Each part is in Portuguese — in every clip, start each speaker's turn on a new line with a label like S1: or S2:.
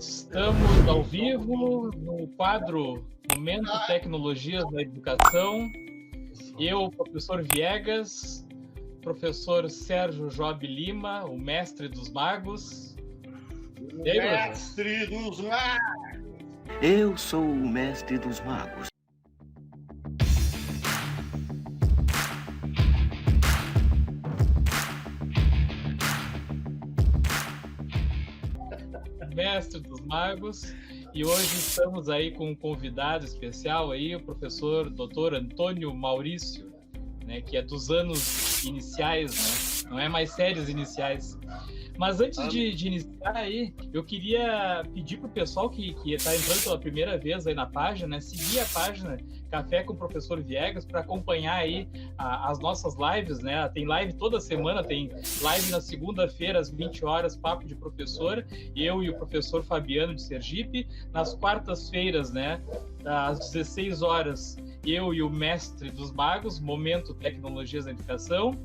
S1: Estamos ao vivo no quadro Momento Tecnologias da Educação. Eu, professor Viegas, professor Sérgio Job Lima, o mestre dos magos.
S2: Mestre dos magos!
S3: Eu sou o mestre dos magos.
S1: Mestre dos magos, e hoje estamos aí com um convidado especial aí, o professor Dr. Antônio Maurício, né, que é dos anos iniciais, né, não é mais séries iniciais. Mas antes de iniciar aí, eu queria pedir para o pessoal que está entrando pela primeira vez aí na página, né, seguir a página Café com o Professor Viegas para acompanhar aí as nossas lives, né? Tem live toda semana, tem live na segunda-feira às 20 horas, Papo de Professor, eu e o professor Fabiano de Sergipe. Nas quartas-feiras, né, às 16 horas, eu e o mestre dos magos, Momento Tecnologias da Educação.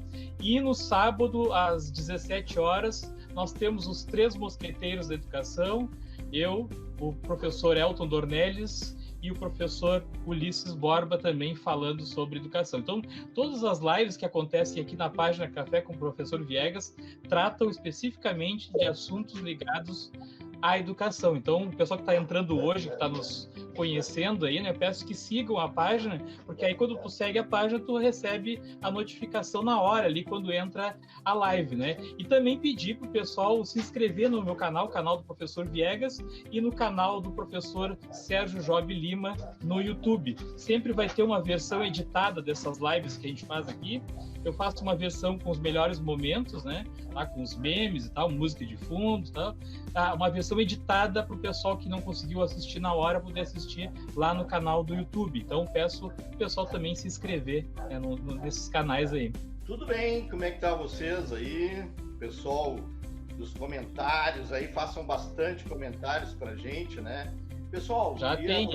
S1: E no sábado, às 17 horas, nós temos os Três Mosqueteiros da Educação, eu, o professor Elton Dornelles e o professor Ulisses Borba também falando sobre educação. Então, todas as lives que acontecem aqui na página Café com o Professor Viegas tratam especificamente de assuntos ligados à educação. Então, o pessoal que está entrando hoje, que está nos conhecendo aí, né, peço que sigam a página, porque aí quando tu segue a página, tu recebe a notificação na hora ali, quando entra a live, né? E também pedir para o pessoal se inscrever no meu canal, o canal do Professor Viegas, e no canal do professor Sérgio Job Lima no YouTube. Sempre vai ter uma versão editada dessas lives que a gente faz aqui. Eu faço uma versão com os melhores momentos, né? Tá, com os memes e tal, música de fundo e tal. Tá, uma versão editada para o pessoal que não conseguiu assistir na hora poder assistir lá no canal do YouTube. Então peço o pessoal também se inscrever, né, nesses canais aí.
S2: Tudo bem, como é que tá vocês aí? Pessoal dos comentários aí, façam bastante comentários pra gente, né? Pessoal,
S1: já tem,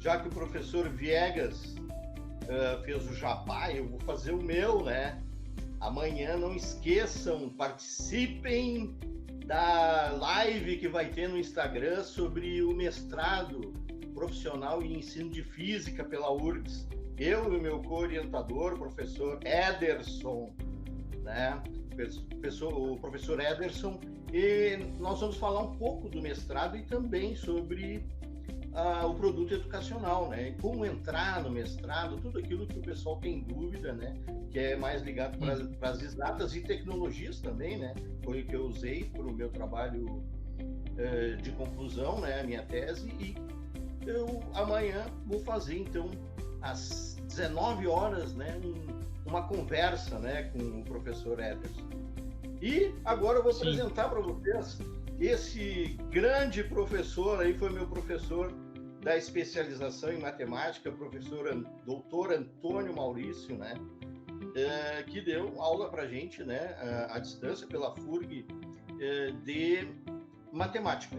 S2: já que o professor Viegas fez o jabá, eu vou fazer o meu, né? Amanhã, não esqueçam, participem da live que vai ter no Instagram sobre o mestrado profissional em ensino de física pela URGS. Eu e o meu co-orientador, o professor Ederson, né? O professor Ederson, e nós vamos falar um pouco do mestrado e também sobre o produto educacional, né? Como entrar no mestrado, tudo aquilo que o pessoal tem dúvida, né? Que é mais ligado para as exatas e tecnologias também, né? Foi o que eu usei para o meu trabalho de conclusão, né? A minha tese, e eu amanhã vou fazer, então, às 19 horas, né? Uma conversa, né? Com o professor Ederson. E agora eu vou apresentar para vocês esse grande professor aí, foi meu professor da especialização em matemática, professor Dr. Antônio Maurício, né? Que deu aula para a gente, né? À distância pela FURG de matemática.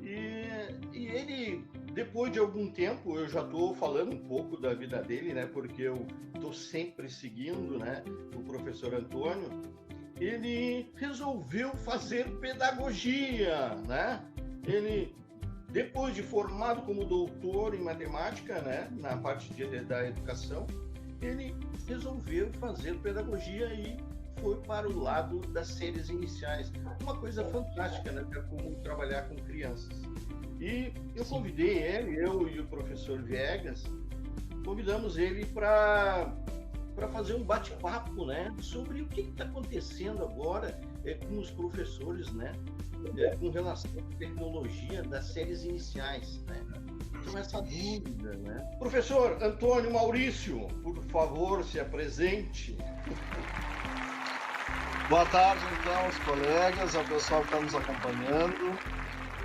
S2: E ele, depois de algum tempo, eu já estou falando um pouco da vida dele, né? Porque eu estou sempre seguindo, né? O professor Antônio. Ele resolveu fazer pedagogia, né? Ele, depois de formado como doutor em matemática, né, na parte da educação, ele resolveu fazer pedagogia e foi para o lado das séries iniciais. Uma coisa fantástica, né, como trabalhar com crianças. E eu convidei ele, eu e o professor Viegas, convidamos ele para fazer um bate-papo, né, sobre o que está acontecendo agora com os professores, né, com relação à tecnologia das séries iniciais, né. Então, essa dúvida, né. Professor Antônio Maurício, por favor, se apresente.
S4: Boa tarde, então, aos colegas, ao pessoal que está nos acompanhando.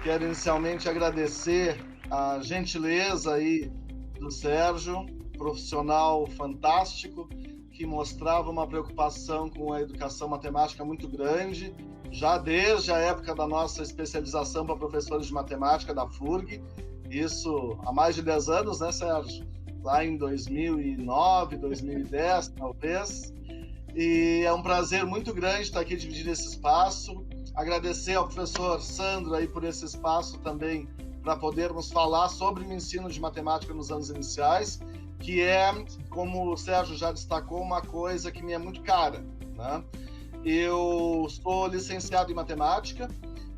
S4: Quero inicialmente agradecer a gentileza aí do Sérgio, profissional fantástico, que mostrava uma preocupação com a educação matemática muito grande, já desde a época da nossa especialização para professores de matemática da FURG, isso há mais de 10 anos, né, Sérgio? Lá em 2009, 2010, talvez. E é um prazer muito grande estar aqui dividindo esse espaço agradecer ao professor Sandro aí por esse espaço também para podermos falar sobre o ensino de matemática nos anos iniciais, que é, como o Sérgio já destacou, uma coisa que me é muito cara, né? Eu sou licenciado em matemática,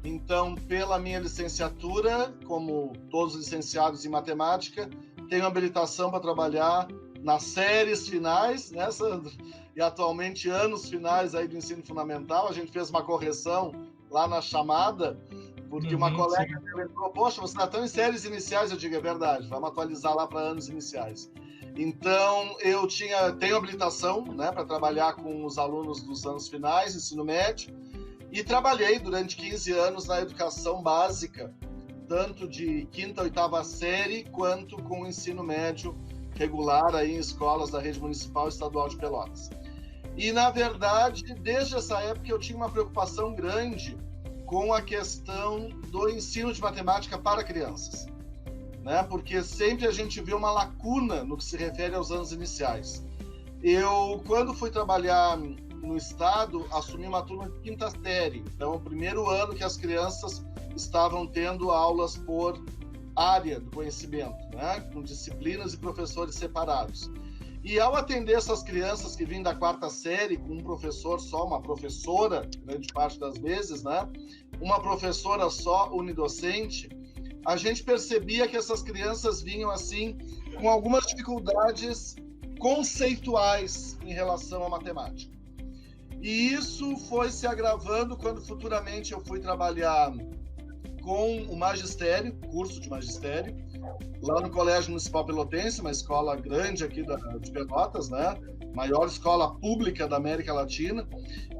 S4: então, pela minha licenciatura, como todos os licenciados em matemática, tenho habilitação para trabalhar nas séries finais, né, Sandro? E atualmente anos finais aí do ensino fundamental. A gente fez uma correção lá na chamada, porque uma colega falou, poxa, você está tão em séries iniciais. Eu digo, é verdade, vamos atualizar lá para anos iniciais. Então, eu tenho habilitação, né, para trabalhar com os alunos dos anos finais, ensino médio, e trabalhei durante 15 anos na educação básica, tanto de 5ª a 8ª série, quanto com o ensino médio regular aí em escolas da rede municipal e estadual de Pelotas. E, na verdade, desde essa época eu tinha uma preocupação grande com a questão do ensino de matemática para crianças, né? Porque sempre a gente vê uma lacuna no que se refere aos anos iniciais. Eu, quando fui trabalhar no estado, assumi uma turma de 5ª série, então o primeiro ano que as crianças estavam tendo aulas por área do conhecimento, né? Com disciplinas e professores separados. E ao atender essas crianças que vêm da 4ª série, com um professor só, uma professora, grande parte das vezes, né? Uma professora só, unidocente, a gente percebia que essas crianças vinham assim com algumas dificuldades conceituais em relação à matemática. E isso foi se agravando quando futuramente eu fui trabalhar com o magistério, curso de magistério, lá no Colégio Municipal Pelotense, uma escola grande aqui de Pelotas, né? Maior escola pública da América Latina.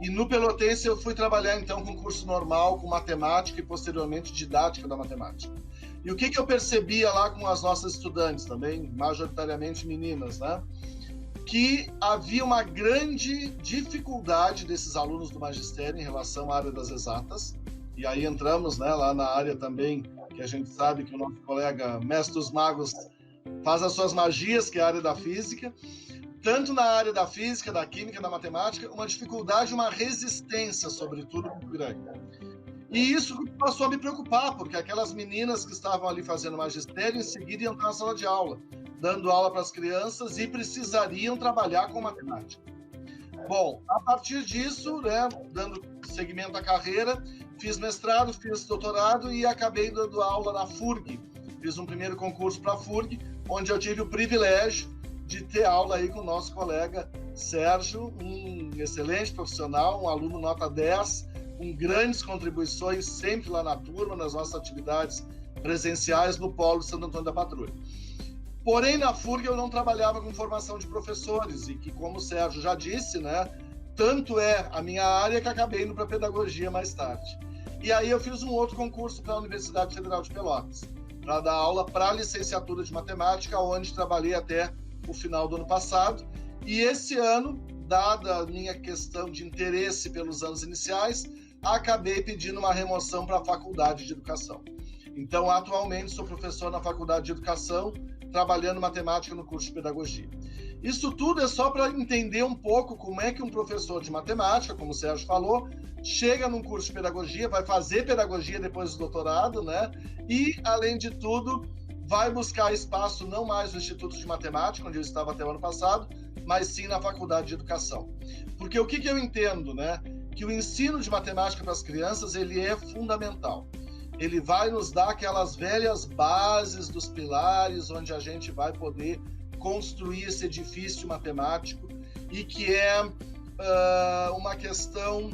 S4: E no Pelotense eu fui trabalhar então com curso normal, com matemática e posteriormente didática da matemática. E o que eu percebia lá com as nossas estudantes também, majoritariamente meninas, né? Que havia uma grande dificuldade desses alunos do magistério em relação à área das exatas. E aí entramos, né, lá na área também, que a gente sabe que o nosso colega Mestre dos Magos faz as suas magias, que é a área da física. Tanto na área da física, da química, da matemática, uma dificuldade, uma resistência, sobretudo, muito grande. E isso passou a me preocupar, porque aquelas meninas que estavam ali fazendo magistério, em seguida iam entrar na sala de aula, dando aula para as crianças e precisariam trabalhar com matemática. Bom, a partir disso, né, dando seguimento à carreira, fiz mestrado, fiz doutorado e acabei dando aula na FURG. Fiz um primeiro concurso para a FURG, onde eu tive o privilégio de ter aula aí com o nosso colega Sérgio, um excelente profissional, um aluno nota 10, com grandes contribuições sempre lá na turma, nas nossas atividades presenciais no Polo de Santo Antônio da Patrulha. Porém, na FURG eu não trabalhava com formação de professores e que, como o Sérgio já disse, né, tanto é a minha área que acabei indo para pedagogia mais tarde. E aí eu fiz um outro concurso para a Universidade Federal de Pelotas, para dar aula para a licenciatura de matemática, onde trabalhei até o final do ano passado. E esse ano, dada a minha questão de interesse pelos anos iniciais, acabei pedindo uma remoção para a Faculdade de Educação. Então, atualmente, sou professor na Faculdade de Educação, trabalhando matemática no curso de pedagogia. Isso tudo é só para entender um pouco como é que um professor de matemática, como o Sérgio falou, chega num curso de pedagogia, vai fazer pedagogia depois do doutorado, né? E, além de tudo, vai buscar espaço não mais no Instituto de Matemática, onde eu estava até o ano passado, mas sim na Faculdade de Educação. Porque o que eu entendo, né? Que o ensino de matemática para as crianças, ele é fundamental. Ele vai nos dar aquelas velhas bases dos pilares, onde a gente vai poder construir esse edifício matemático e que é uma questão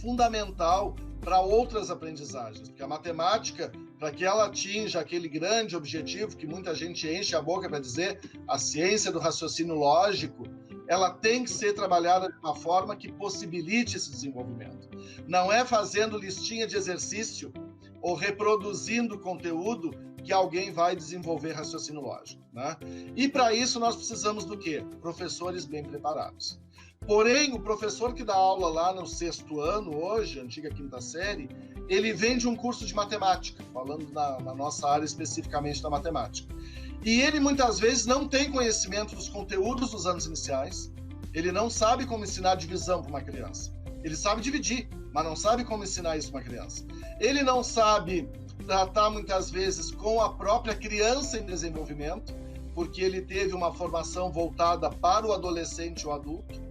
S4: fundamental para outras aprendizagens, porque a matemática, para que ela atinja aquele grande objetivo que muita gente enche a boca para dizer, a ciência do raciocínio lógico, ela tem que ser trabalhada de uma forma que possibilite esse desenvolvimento. Não é fazendo listinha de exercício ou reproduzindo conteúdo que alguém vai desenvolver raciocínio lógico, né? E para isso nós precisamos do quê? Professores bem preparados. Porém, o professor que dá aula lá no 6º ano, hoje, antiga 5ª série, ele vem de um curso de matemática, falando na nossa área especificamente da matemática. E ele muitas vezes não tem conhecimento dos conteúdos dos anos iniciais, ele não sabe como ensinar divisão para uma criança. Ele sabe dividir, mas não sabe como ensinar isso para uma criança. Ele não sabe tratar muitas vezes com a própria criança em desenvolvimento, porque ele teve uma formação voltada para o adolescente ou adulto.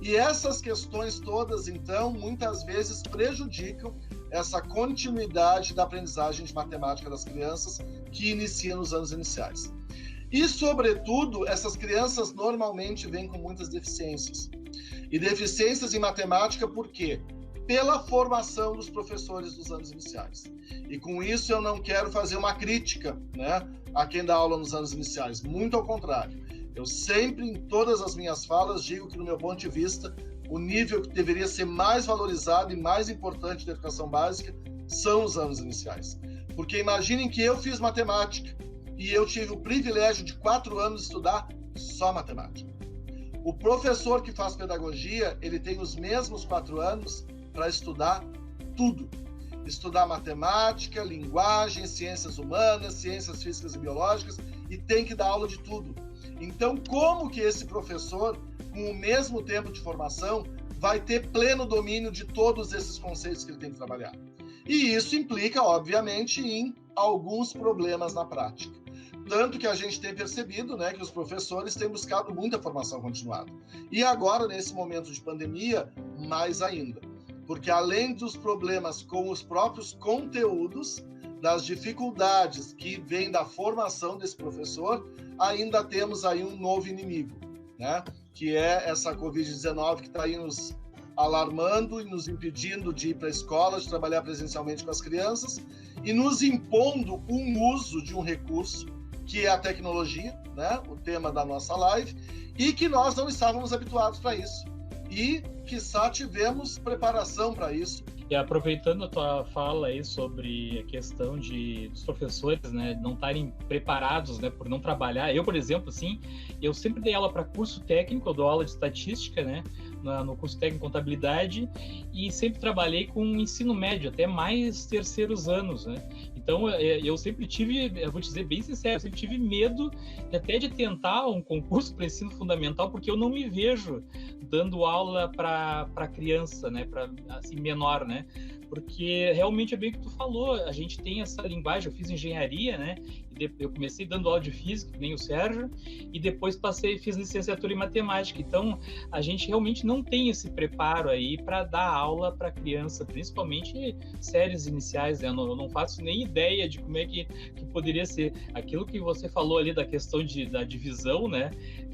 S4: E essas questões todas, então, muitas vezes prejudicam essa continuidade da aprendizagem de matemática das crianças que inicia nos anos iniciais. E, sobretudo, essas crianças normalmente vêm com muitas deficiências. E deficiências em matemática por quê? Pela formação dos professores dos anos iniciais. E com isso eu não quero fazer uma crítica, né, a quem dá aula nos anos iniciais. Muito ao contrário. Eu sempre, em todas as minhas falas, digo que, no meu ponto de vista, o nível que deveria ser mais valorizado e mais importante da educação básica são os anos iniciais. Porque imaginem que eu fiz matemática e eu tive o privilégio de 4 anos estudar só matemática. O professor que faz pedagogia, ele tem os mesmos 4 anos para estudar tudo. Estudar matemática, linguagem, ciências humanas, ciências físicas e biológicas, e tem que dar aula de tudo. Então, como que esse professor, com o mesmo tempo de formação, vai ter pleno domínio de todos esses conceitos que ele tem que trabalhar? E isso implica, obviamente, em alguns problemas na prática. Tanto que a gente tem percebido, né, que os professores têm buscado muita formação continuada. E agora, nesse momento de pandemia, mais ainda. Porque além dos problemas com os próprios conteúdos, das dificuldades que vêm da formação desse professor, ainda temos aí um novo inimigo, né? Que é essa Covid-19 que está aí nos alarmando e nos impedindo de ir para a escola, de trabalhar presencialmente com as crianças e nos impondo um uso de um recurso que é a tecnologia, né? O tema da nossa live, e que nós não estávamos habituados para isso. E, quiçá, tivemos preparação para isso.
S1: E aproveitando a tua fala aí sobre a questão dos professores, né, não estarem preparados, né, por não trabalhar. Eu, por exemplo, assim, eu sempre dei aula para curso técnico, eu dou aula de estatística, né, no curso técnico de contabilidade, e sempre trabalhei com ensino médio, até mais terceiros anos, né. Então, eu sempre tive, eu vou dizer bem sincero, eu sempre tive medo até de tentar um concurso para ensino fundamental, porque eu não me vejo dando aula para criança, né, para assim, menor, né, porque realmente é bem o que tu falou, a gente tem essa linguagem, eu fiz engenharia, né, eu comecei dando aula de física, que nem o Sérgio, e depois fiz licenciatura em matemática, então a gente realmente não tem esse preparo aí para dar aula para criança, principalmente séries iniciais, né, eu não faço nem ideia de como é que poderia ser. Aquilo que você falou ali da questão da divisão, né,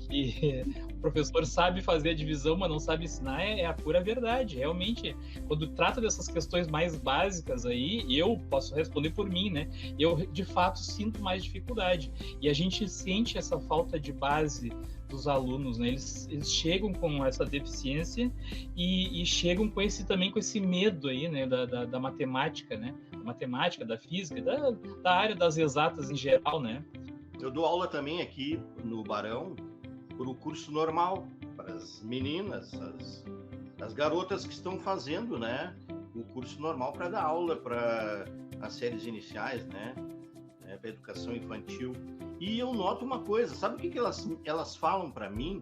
S1: que o professor sabe fazer a divisão, mas não sabe ensinar, é a pura verdade. Realmente, quando trata dessas questões mais básicas aí, eu posso responder por mim, né? Eu, de fato, sinto mais dificuldade. E a gente sente essa falta de base dos alunos, né? Eles chegam com essa deficiência e chegam também com esse medo aí, né? Da matemática, né? Da matemática, da física, da área das exatas em geral, né?
S2: Eu dou aula também aqui no Barão, por um curso normal, para as meninas, as garotas que estão fazendo, né, o curso normal para dar aula para as séries iniciais, né, para educação infantil. E eu noto uma coisa, sabe o que elas falam para mim?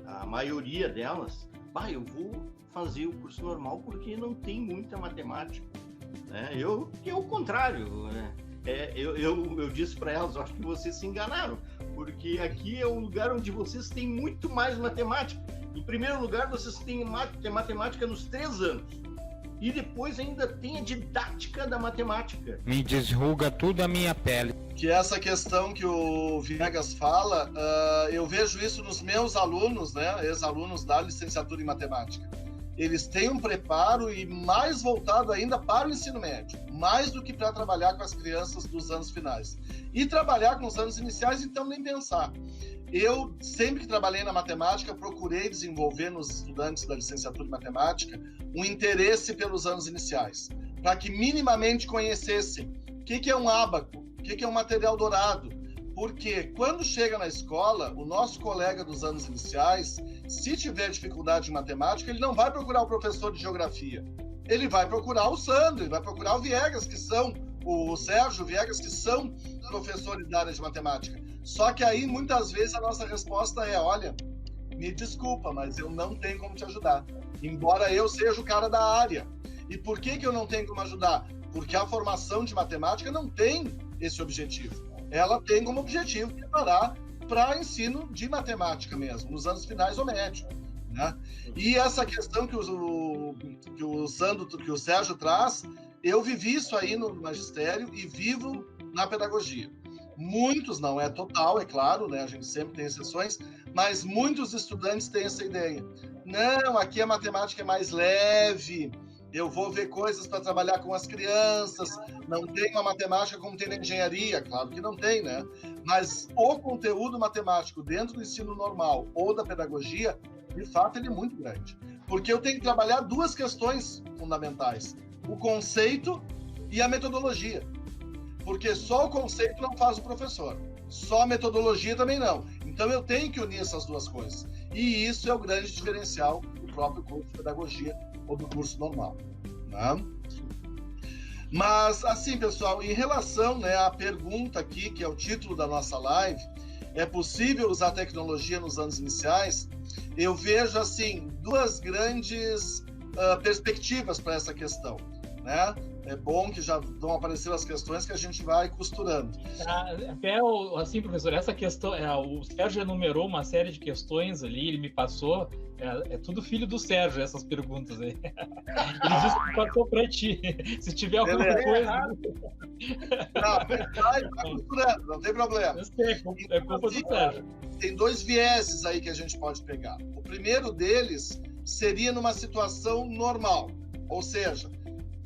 S2: A maioria delas, eu vou fazer o curso normal porque não tem muita matemática, né? Que é o contrário, né? Eu disse para elas, acho que vocês se enganaram, porque aqui é um lugar onde vocês têm muito mais matemática. Em primeiro lugar, vocês têm matemática nos 3 anos. E depois ainda tem a didática da matemática.
S5: Me desruga tudo a minha pele.
S4: Que essa questão que o Viegas fala, eu vejo isso nos meus alunos, né, ex-alunos da licenciatura em matemática. Eles têm um preparo e mais voltado ainda para o ensino médio, mais do que para trabalhar com as crianças dos anos finais. E trabalhar com os anos iniciais, então, nem pensar. Eu, sempre que trabalhei na matemática, procurei desenvolver nos estudantes da licenciatura em matemática um interesse pelos anos iniciais, para que minimamente conhecessem o que é um ábaco, o que é um material dourado. Porque quando chega na escola, o nosso colega dos anos iniciais, se tiver dificuldade em matemática, ele não vai procurar o professor de geografia. Ele vai procurar o Sandro, ele vai procurar o Viegas, o Sérgio Viegas, que são professores da área de matemática. Só que aí, muitas vezes, a nossa resposta é, olha, me desculpa, mas eu não tenho como te ajudar. Embora eu seja o cara da área. E por que eu não tenho como ajudar? Porque a formação de matemática não tem esse objetivo. Ela tem como objetivo preparar para ensino de matemática mesmo, nos anos finais ou médio, né? E essa questão que o Sérgio traz, eu vivi isso aí no magistério e vivo na pedagogia. Muitos, não é total, é claro, né? A gente sempre tem exceções, mas muitos estudantes têm essa ideia. Não, aqui a matemática é mais leve, eu vou ver coisas para trabalhar com as crianças, não tem uma matemática como tem na engenharia, claro que não tem, né? Mas o conteúdo matemático dentro do ensino normal ou da pedagogia, de fato, ele é muito grande. Porque eu tenho que trabalhar duas questões fundamentais, o conceito e a metodologia. Porque só o conceito não faz o professor, só a metodologia também não. Então eu tenho que unir essas duas coisas. E isso é o grande diferencial do próprio curso de pedagogia ou do curso normal, né? Mas, assim, pessoal, em relação, né, à pergunta aqui, que é o título da nossa live, é possível usar tecnologia nos anos iniciais? Eu vejo, assim, duas grandes perspectivas para essa questão, né? É bom que já vão aparecer as questões que a gente vai costurando.
S1: Até, assim, professor, essa questão, o Sérgio enumerou uma série de questões ali, ele me passou, é tudo filho do Sérgio, essas perguntas aí. Ele disse que passou para ti, se tiver alguma coisa...
S4: Não, vai costurando, não tem problema.
S1: Eu sei, é culpa do Sérgio.
S4: Tem dois vieses aí que a gente pode pegar. O primeiro deles seria numa situação normal, ou seja,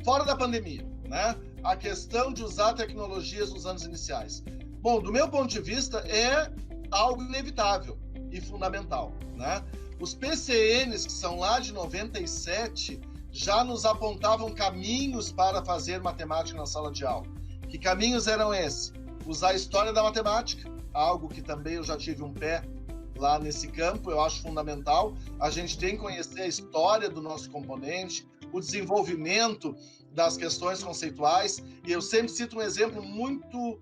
S4: fora da pandemia, né? A questão de usar tecnologias nos anos iniciais. Bom, do meu ponto de vista, é algo inevitável e fundamental, né? Os PCNs, que são lá de 97, já nos apontavam caminhos para fazer matemática na sala de aula. Que caminhos eram esses? Usar a história da matemática, algo que também eu já tive um pé lá nesse campo, eu acho fundamental. A gente tem que conhecer a história do nosso componente, o desenvolvimento das questões conceituais, e eu sempre cito um exemplo muito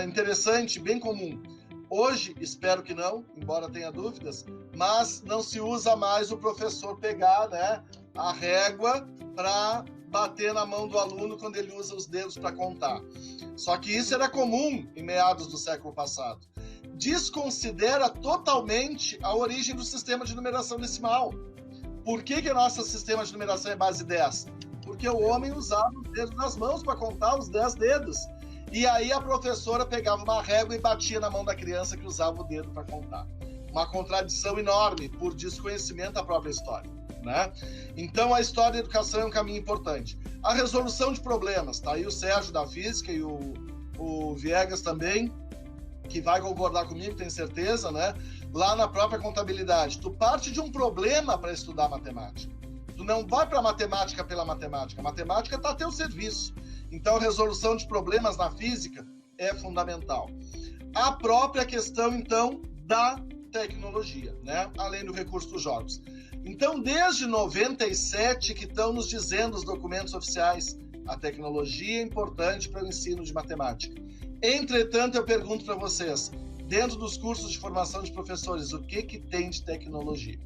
S4: interessante, bem comum. Hoje, espero que não, embora tenha dúvidas, mas não se usa mais o professor pegar, né, a régua para bater na mão do aluno quando ele usa os dedos para contar. Só que isso era comum em meados do século passado. Desconsidera totalmente a origem do sistema de numeração decimal. Por que o nosso sistema de numeração é base 10? Porque o homem usava os dedos nas mãos para contar os 10 dedos. E aí a professora pegava uma régua e batia na mão da criança que usava o dedo para contar. Uma contradição enorme por desconhecimento da própria história, né? Então a história da educação é um caminho importante. A resolução de problemas, tá aí o Sérgio da Física e o Viegas também, que vai concordar comigo, tenho certeza, né? Lá na própria contabilidade, tu parte de um problema para estudar matemática. Tu não vai para a matemática pela matemática. A matemática está a teu serviço. Então, a resolução de problemas na física é fundamental. A própria questão, então, da tecnologia, né? Além do recurso dos jogos. Então, desde 97 que estão nos dizendo os documentos oficiais, a tecnologia é importante para o ensino de matemática. Entretanto, eu pergunto para vocês, dentro dos cursos de formação de professores, o que tem de tecnologia?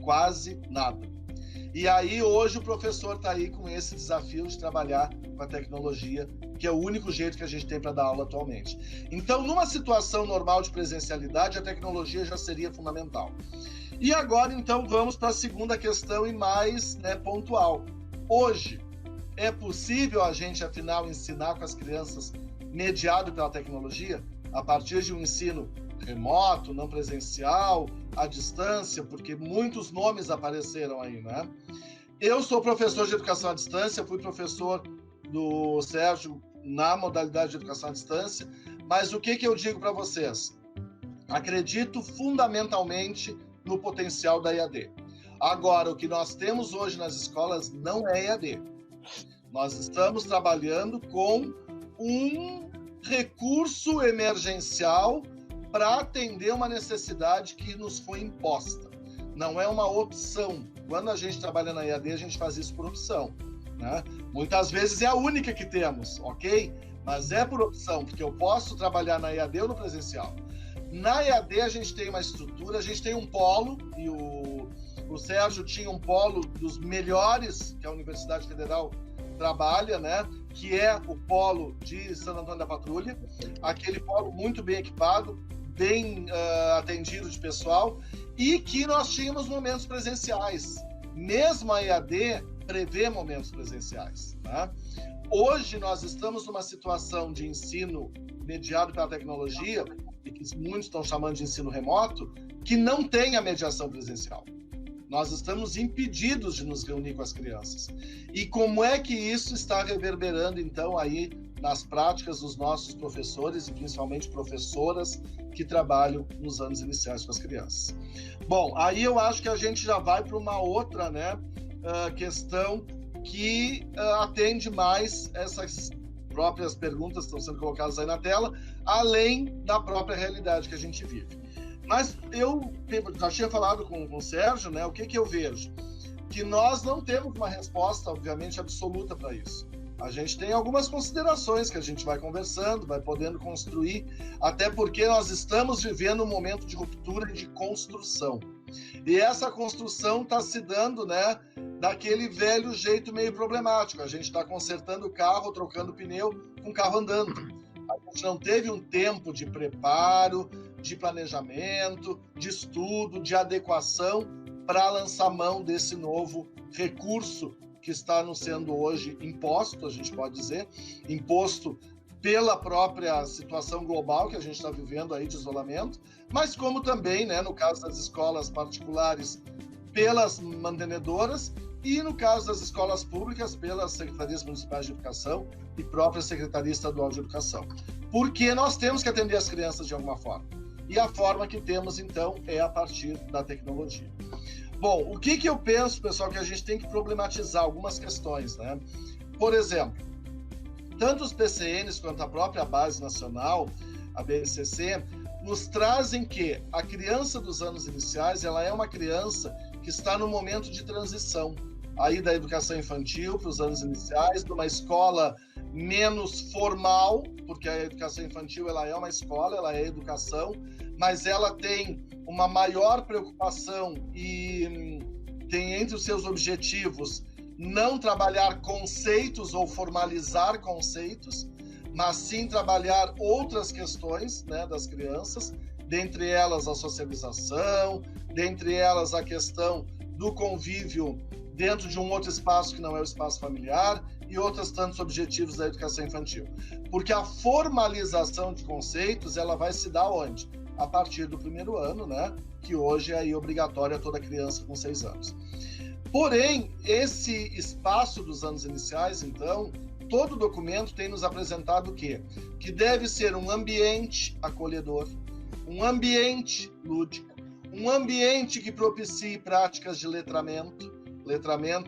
S4: Quase nada. E aí, hoje, o professor está aí com esse desafio de trabalhar com a tecnologia, que é o único jeito que a gente tem para dar aula atualmente. Então, numa situação normal de presencialidade, a tecnologia já seria fundamental. E agora, então, vamos para a segunda questão e mais, né, pontual. Hoje, é possível a gente, afinal, ensinar com as crianças mediado pela tecnologia, a partir de um ensino remoto, não presencial, à distância, porque muitos nomes apareceram aí, né? Eu sou professor de educação à distância, fui professor do Sérgio na modalidade de educação à distância, mas o que eu digo para vocês? Acredito fundamentalmente no potencial da EAD. Agora, o que nós temos hoje nas escolas não é EAD. Nós estamos trabalhando com um recurso emergencial para atender uma necessidade que nos foi imposta. Não é uma opção. Quando a gente trabalha na EAD, a gente faz isso por opção, né? Muitas vezes é a única que temos, ok? Mas é por opção, porque eu posso trabalhar na EAD ou no presencial. Na EAD, a gente tem uma estrutura, a gente tem um polo, e O Sérgio tinha um polo dos melhores que a Universidade Federal trabalha, né? Que é o polo de Santo Antônio da Patrulha, aquele polo muito bem equipado, bem atendido de pessoal, e que nós tínhamos momentos presenciais. Mesmo a EAD prevê momentos presenciais, tá? Hoje nós estamos numa situação de ensino mediado pela tecnologia, e que muitos estão chamando de ensino remoto, que não tem a mediação presencial. Nós estamos impedidos de nos reunir com as crianças. E como é que isso está reverberando, então, aí nas práticas dos nossos professores, e principalmente professoras que trabalham nos anos iniciais com as crianças? Bom, aí eu acho que a gente já vai para uma outra, né, questão que atende mais essas próprias perguntas que estão sendo colocadas aí na tela, além da própria realidade que a gente vive. Mas eu já tinha falado com o Sérgio, né? O que eu vejo? Que nós não temos uma resposta, obviamente, absoluta para isso. A gente tem algumas considerações que a gente vai conversando, vai podendo construir, até porque nós estamos vivendo um momento de ruptura e de construção. E essa construção está se dando, né, daquele velho jeito meio problemático. A gente está consertando o carro, trocando pneu com o carro andando. A gente não teve um tempo de preparo, de planejamento, de estudo, de adequação para lançar mão desse novo recurso que está nos sendo hoje imposto, a gente pode dizer, imposto pela própria situação global que a gente está vivendo aí de isolamento, mas como também, né, no caso das escolas particulares, pelas mantenedoras, e no caso das escolas públicas, pelas secretarias municipais de educação e própria Secretaria Estadual de Educação. Porque nós temos que atender as crianças de alguma forma. E a forma que temos, então, é a partir da tecnologia. Bom, o que eu penso, pessoal, que a gente tem que problematizar algumas questões, né? Por exemplo, tanto os PCNs quanto a própria Base Nacional, a BNCC, nos trazem que a criança dos anos iniciais, ela é uma criança que está no momento de transição, aí da educação infantil para os anos iniciais, de uma escola menos formal, porque a educação infantil ela é uma escola, ela é educação, mas ela tem uma maior preocupação e tem entre os seus objetivos não trabalhar conceitos ou formalizar conceitos, mas sim trabalhar outras questões, né, das crianças, dentre elas a socialização, dentre elas a questão do convívio dentro de um outro espaço que não é o espaço familiar e outros tantos objetivos da educação infantil. Porque a formalização de conceitos, ela vai se dar onde? A partir do primeiro ano, né? Que hoje é aí obrigatório a toda criança com 6 anos. Porém, esse espaço dos anos iniciais, então, todo documento tem nos apresentado o quê? Que deve ser um ambiente acolhedor, um ambiente lúdico, um ambiente que propicie práticas de letramento,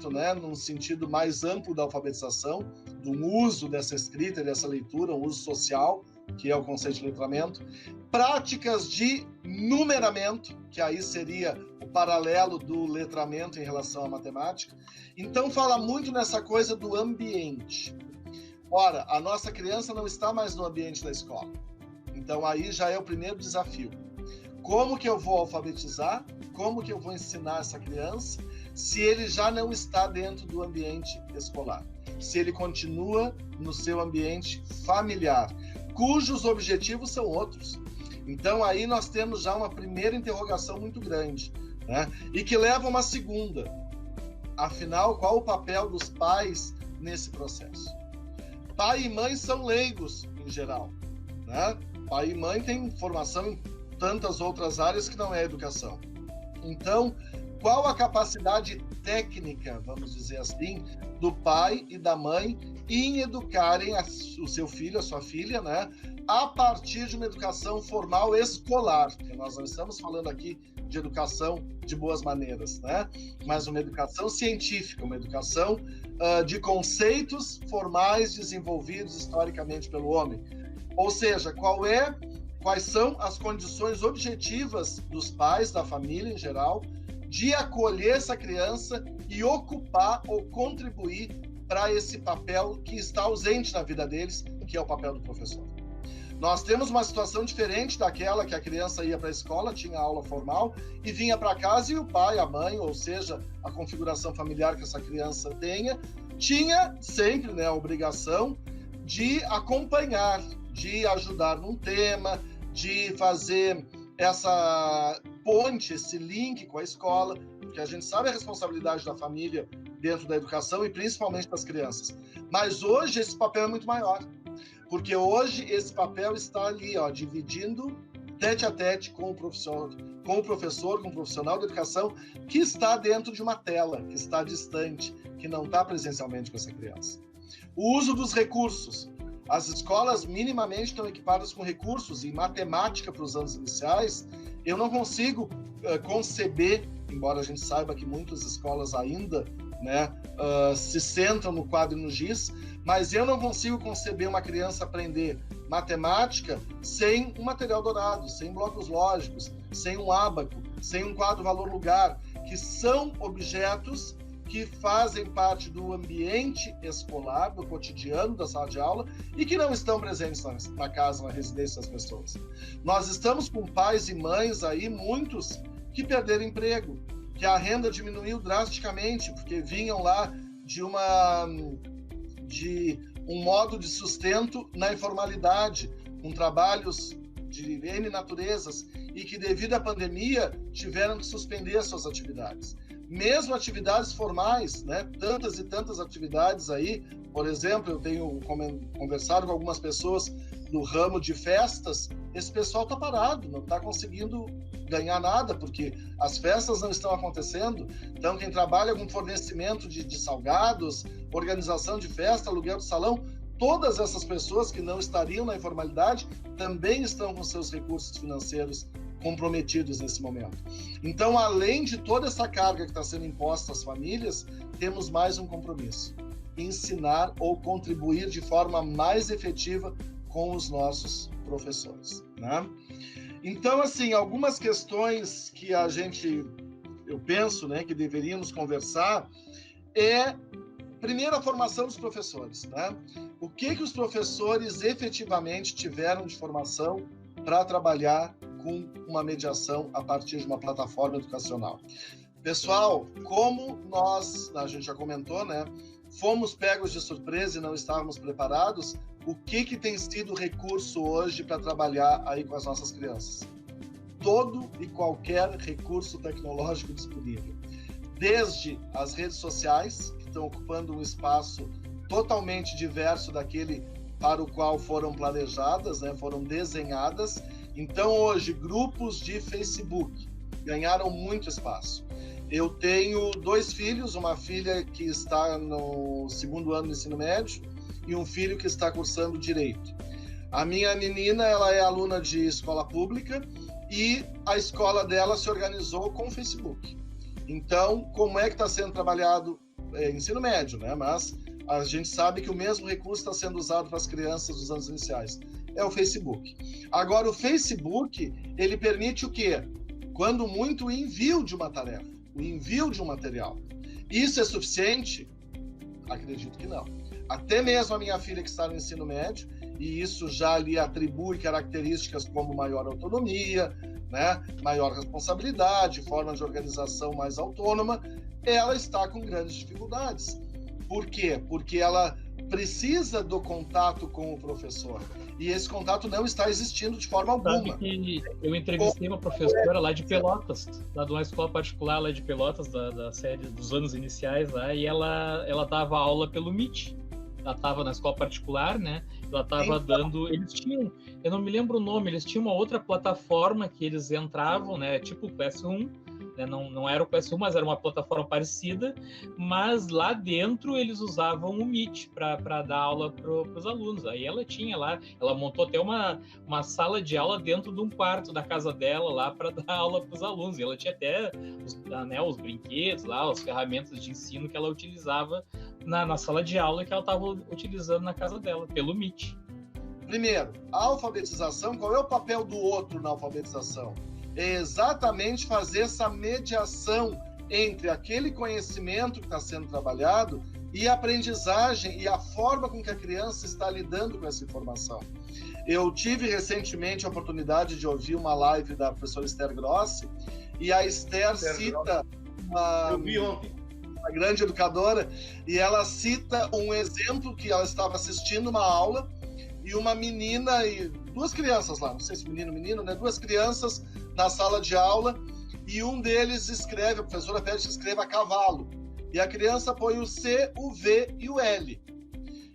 S4: né, num sentido mais amplo da alfabetização, do uso dessa escrita e dessa leitura, um uso social, que é o conceito de letramento, práticas de numeramento, que aí seria o paralelo do letramento em relação à matemática. Então fala muito nessa coisa do ambiente. Ora, a nossa criança não está mais no ambiente da escola. Então aí já é o primeiro desafio. Como que eu vou alfabetizar? Como que eu vou ensinar essa criança se ele já não está dentro do ambiente escolar? Se ele continua no seu ambiente familiar, cujos objetivos são outros. Então aí nós temos já uma primeira interrogação muito grande, né? E que leva a uma segunda. Afinal, qual o papel dos pais nesse processo? Pai e mãe são leigos, em geral, né? Pai e mãe têm formação em tantas outras áreas que não é educação. Então, qual a capacidade técnica, vamos dizer assim, do pai e da mãe em educarem o seu filho, a sua filha, né, a partir de uma educação formal escolar? Porque nós não estamos falando aqui de educação de boas maneiras, né? Mas uma educação científica, uma educação de conceitos formais desenvolvidos historicamente pelo homem. Ou seja, quais são as condições objetivas dos pais, da família em geral, de acolher essa criança e ocupar ou contribuir para esse papel que está ausente na vida deles, que é o papel do professor. Nós temos uma situação diferente daquela que a criança ia para a escola, tinha aula formal e vinha para casa e o pai, a mãe, ou seja, a configuração familiar que essa criança tinha sempre, né, a obrigação de acompanhar, de ajudar num tema, de fazer essa ponte, esse link com a escola, porque a gente sabe a responsabilidade da família dentro da educação e principalmente das crianças. Mas hoje esse papel é muito maior, porque hoje esse papel está ali, ó, dividindo tete a tete com o professor, com o profissional da educação que está dentro de uma tela, que está distante, que não está presencialmente com essa criança. O uso dos recursos. As escolas minimamente estão equipadas com recursos em matemática para os anos iniciais. Eu não consigo conceber, embora a gente saiba que muitas escolas ainda, né, se sentam no quadro e no giz, mas eu não consigo conceber uma criança aprender matemática sem um material dourado, sem blocos lógicos, sem um ábaco, sem um quadro valor-lugar, que são objetos que fazem parte do ambiente escolar, do cotidiano da sala de aula e que não estão presentes na casa, na residência das pessoas. Nós estamos com pais e mães aí, muitos, que perderam emprego, que a renda diminuiu drasticamente, porque vinham lá de um modo de sustento na informalidade, com trabalhos de N naturezas, e que devido à pandemia tiveram que suspender suas atividades. Mesmo atividades formais, né? Tantas e tantas atividades aí. Por exemplo, eu tenho conversado com algumas pessoas do ramo de festas. Esse pessoal está parado, não está conseguindo ganhar nada, porque as festas não estão acontecendo. Então, quem trabalha com fornecimento de salgados, organização de festa, aluguel de salão, todas essas pessoas que não estariam na informalidade também estão com seus recursos financeiros comprometidos nesse momento. Então, além de toda essa carga que está sendo imposta às famílias, temos mais um compromisso: ensinar ou contribuir de forma mais efetiva com os nossos professores, né? Então, assim, algumas questões que eu penso, né, que deveríamos conversar primeiro, a formação dos professores, né? O que os professores efetivamente tiveram de formação para trabalhar com uma mediação a partir de uma plataforma educacional. Pessoal, como a gente já comentou, né, fomos pegos de surpresa e não estávamos preparados, o que tem sido recurso hoje para trabalhar aí com as nossas crianças? Todo e qualquer recurso tecnológico disponível. Desde as redes sociais, que estão ocupando um espaço totalmente diverso daquele para o qual foram planejadas, né, foram desenhadas. Então, hoje, grupos de Facebook ganharam muito espaço. Eu tenho 2 filhos, uma filha que está no 2º ano do ensino médio e um filho que está cursando Direito. A minha menina, ela é aluna de escola pública e a escola dela se organizou com o Facebook. Então, como é que está sendo trabalhado ensino médio, né? Mas a gente sabe que o mesmo recurso está sendo usado para as crianças dos anos iniciais. É o Facebook. Agora, o Facebook, ele permite o quê? Quando muito, o envio de uma tarefa, o envio de um material. Isso é suficiente? Acredito que não. Até mesmo a minha filha que está no ensino médio, e isso já lhe atribui características como maior autonomia, né? Maior responsabilidade, forma de organização mais autônoma, ela está com grandes dificuldades. Por quê? Porque ela precisa do contato com o professor. E esse contato não está existindo de forma alguma.
S1: Sabe que eu entrevistei uma professora lá de Pelotas, lá de uma escola particular lá de Pelotas, da série dos anos iniciais lá, e ela dava aula pelo Meet. Ela estava na escola particular, né? Ela estava dando... Eles tinham... Eu não me lembro o nome, eles tinham uma outra plataforma que eles entravam, né? Tipo o PS1, né? Não era o PS1, mas era uma plataforma parecida, mas lá dentro eles usavam o Meet para dar aula para os alunos. Aí ela tinha lá, ela montou até uma sala de aula dentro de um quarto da casa dela lá para dar aula para os alunos. E ela tinha até os brinquedos lá, as ferramentas de ensino que ela utilizava na sala de aula que ela estava utilizando na casa dela, pelo Meet.
S4: Primeiro, a alfabetização, qual é o papel do outro na alfabetização? É exatamente fazer essa mediação entre aquele conhecimento que está sendo trabalhado e a aprendizagem e a forma com que a criança está lidando com essa informação. Eu tive recentemente a oportunidade de ouvir uma live da professora Esther Grossi, e a Esther cita
S2: Eu vi ontem.
S4: uma grande educadora, e ela cita um exemplo que ela estava assistindo uma aula, e uma menina e duas crianças lá, não sei se menino, né? Duas crianças na sala de aula, e um deles escreve, a professora pede que escreva cavalo, e a criança põe o C, o V e o L.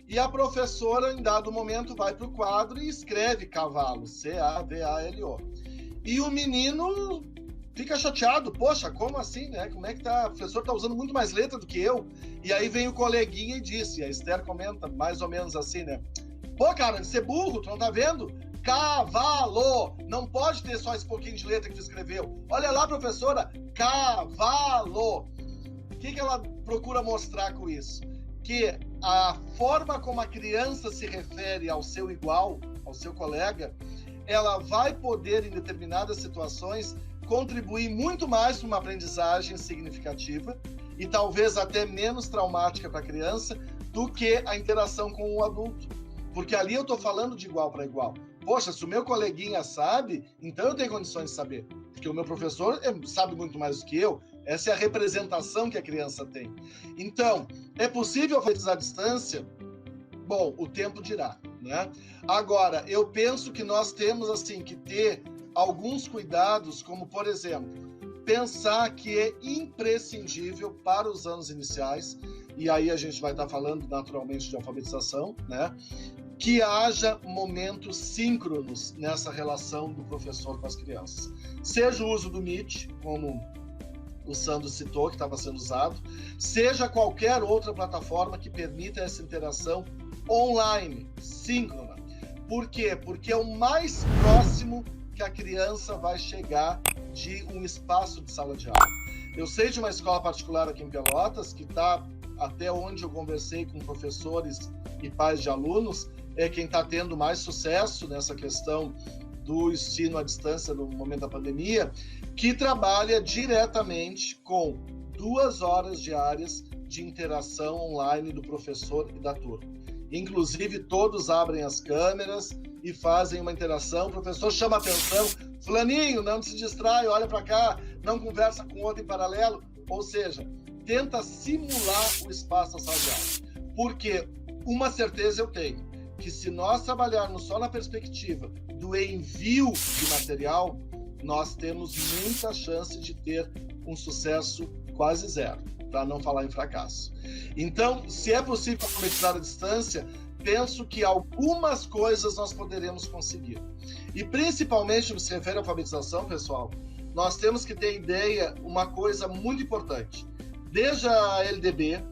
S4: E a professora, em dado momento, vai para o quadro e escreve cavalo, C-A-V-A-L-O. E o menino fica chateado, poxa, como assim, né? Como é que tá? O professor tá usando muito mais letra do que eu. E aí vem o coleguinha e diz, e a Esther comenta mais ou menos assim, né? Pô, cara, de ser burro, tu não tá vendo? Cavalo! Não pode ter só esse pouquinho de letra que tu escreveu. Olha lá, professora, cavalo! O que ela procura mostrar com isso? Que a forma como a criança se refere ao seu igual, ao seu colega, ela vai poder, em determinadas situações, contribuir muito mais para uma aprendizagem significativa e talvez até menos traumática para a criança do que a interação com o adulto. Porque ali eu estou falando de igual para igual. Poxa, se o meu coleguinha sabe, então eu tenho condições de saber. Porque o meu professor sabe muito mais do que eu. Essa é a representação que a criança tem. Então, é possível alfabetizar à distância? Bom, o tempo dirá, né? Agora, eu penso que nós temos assim que ter alguns cuidados, como, por exemplo, pensar que é imprescindível para os anos iniciais, e aí a gente vai estar falando naturalmente de alfabetização, né? Que haja momentos síncronos nessa relação do professor com as crianças. Seja o uso do Meet, como o Sandro citou, que estava sendo usado, seja qualquer outra plataforma que permita essa interação online, síncrona. Por quê? Porque é o mais próximo que a criança vai chegar de um espaço de sala de aula. Eu sei de uma escola particular aqui em Pelotas, que está, até onde eu conversei com professores e pais de alunos, é quem está tendo mais sucesso nessa questão do ensino à distância no momento da pandemia, que trabalha diretamente com 2 horas diárias de interação online do professor e da turma. Inclusive, todos abrem as câmeras e fazem uma interação. O professor chama a atenção, fulaninho, não se distrai, olha para cá, não conversa com outro em paralelo. Ou seja, tenta simular o espaço da sala de aula. Porque uma certeza eu tenho, que se nós trabalharmos só na perspectiva do envio de material, nós temos muita chance de ter um sucesso quase zero, para não falar em fracasso. Então, se é possível alfabetizar à distância, penso que algumas coisas nós poderemos conseguir. E principalmente no que se refere à alfabetização, pessoal, nós temos que ter ideia, uma coisa muito importante. Desde a LDB,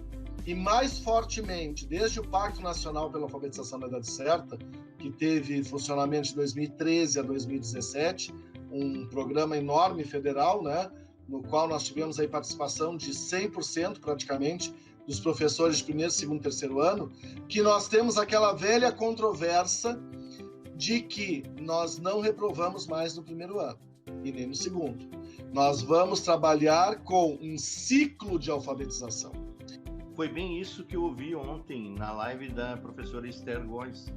S4: e mais fortemente, desde o Pacto Nacional pela Alfabetização da Idade Certa, que teve funcionamento de 2013 a 2017, um programa enorme federal, né, no qual nós tivemos aí participação de 100% praticamente dos professores de primeiro, segundo, terceiro ano, que nós temos aquela velha controvérsia de que nós não reprovamos mais no primeiro ano e nem no segundo. Nós vamos trabalhar com um ciclo de alfabetização.
S2: Foi bem isso que eu ouvi ontem na live da professora Esther Góes.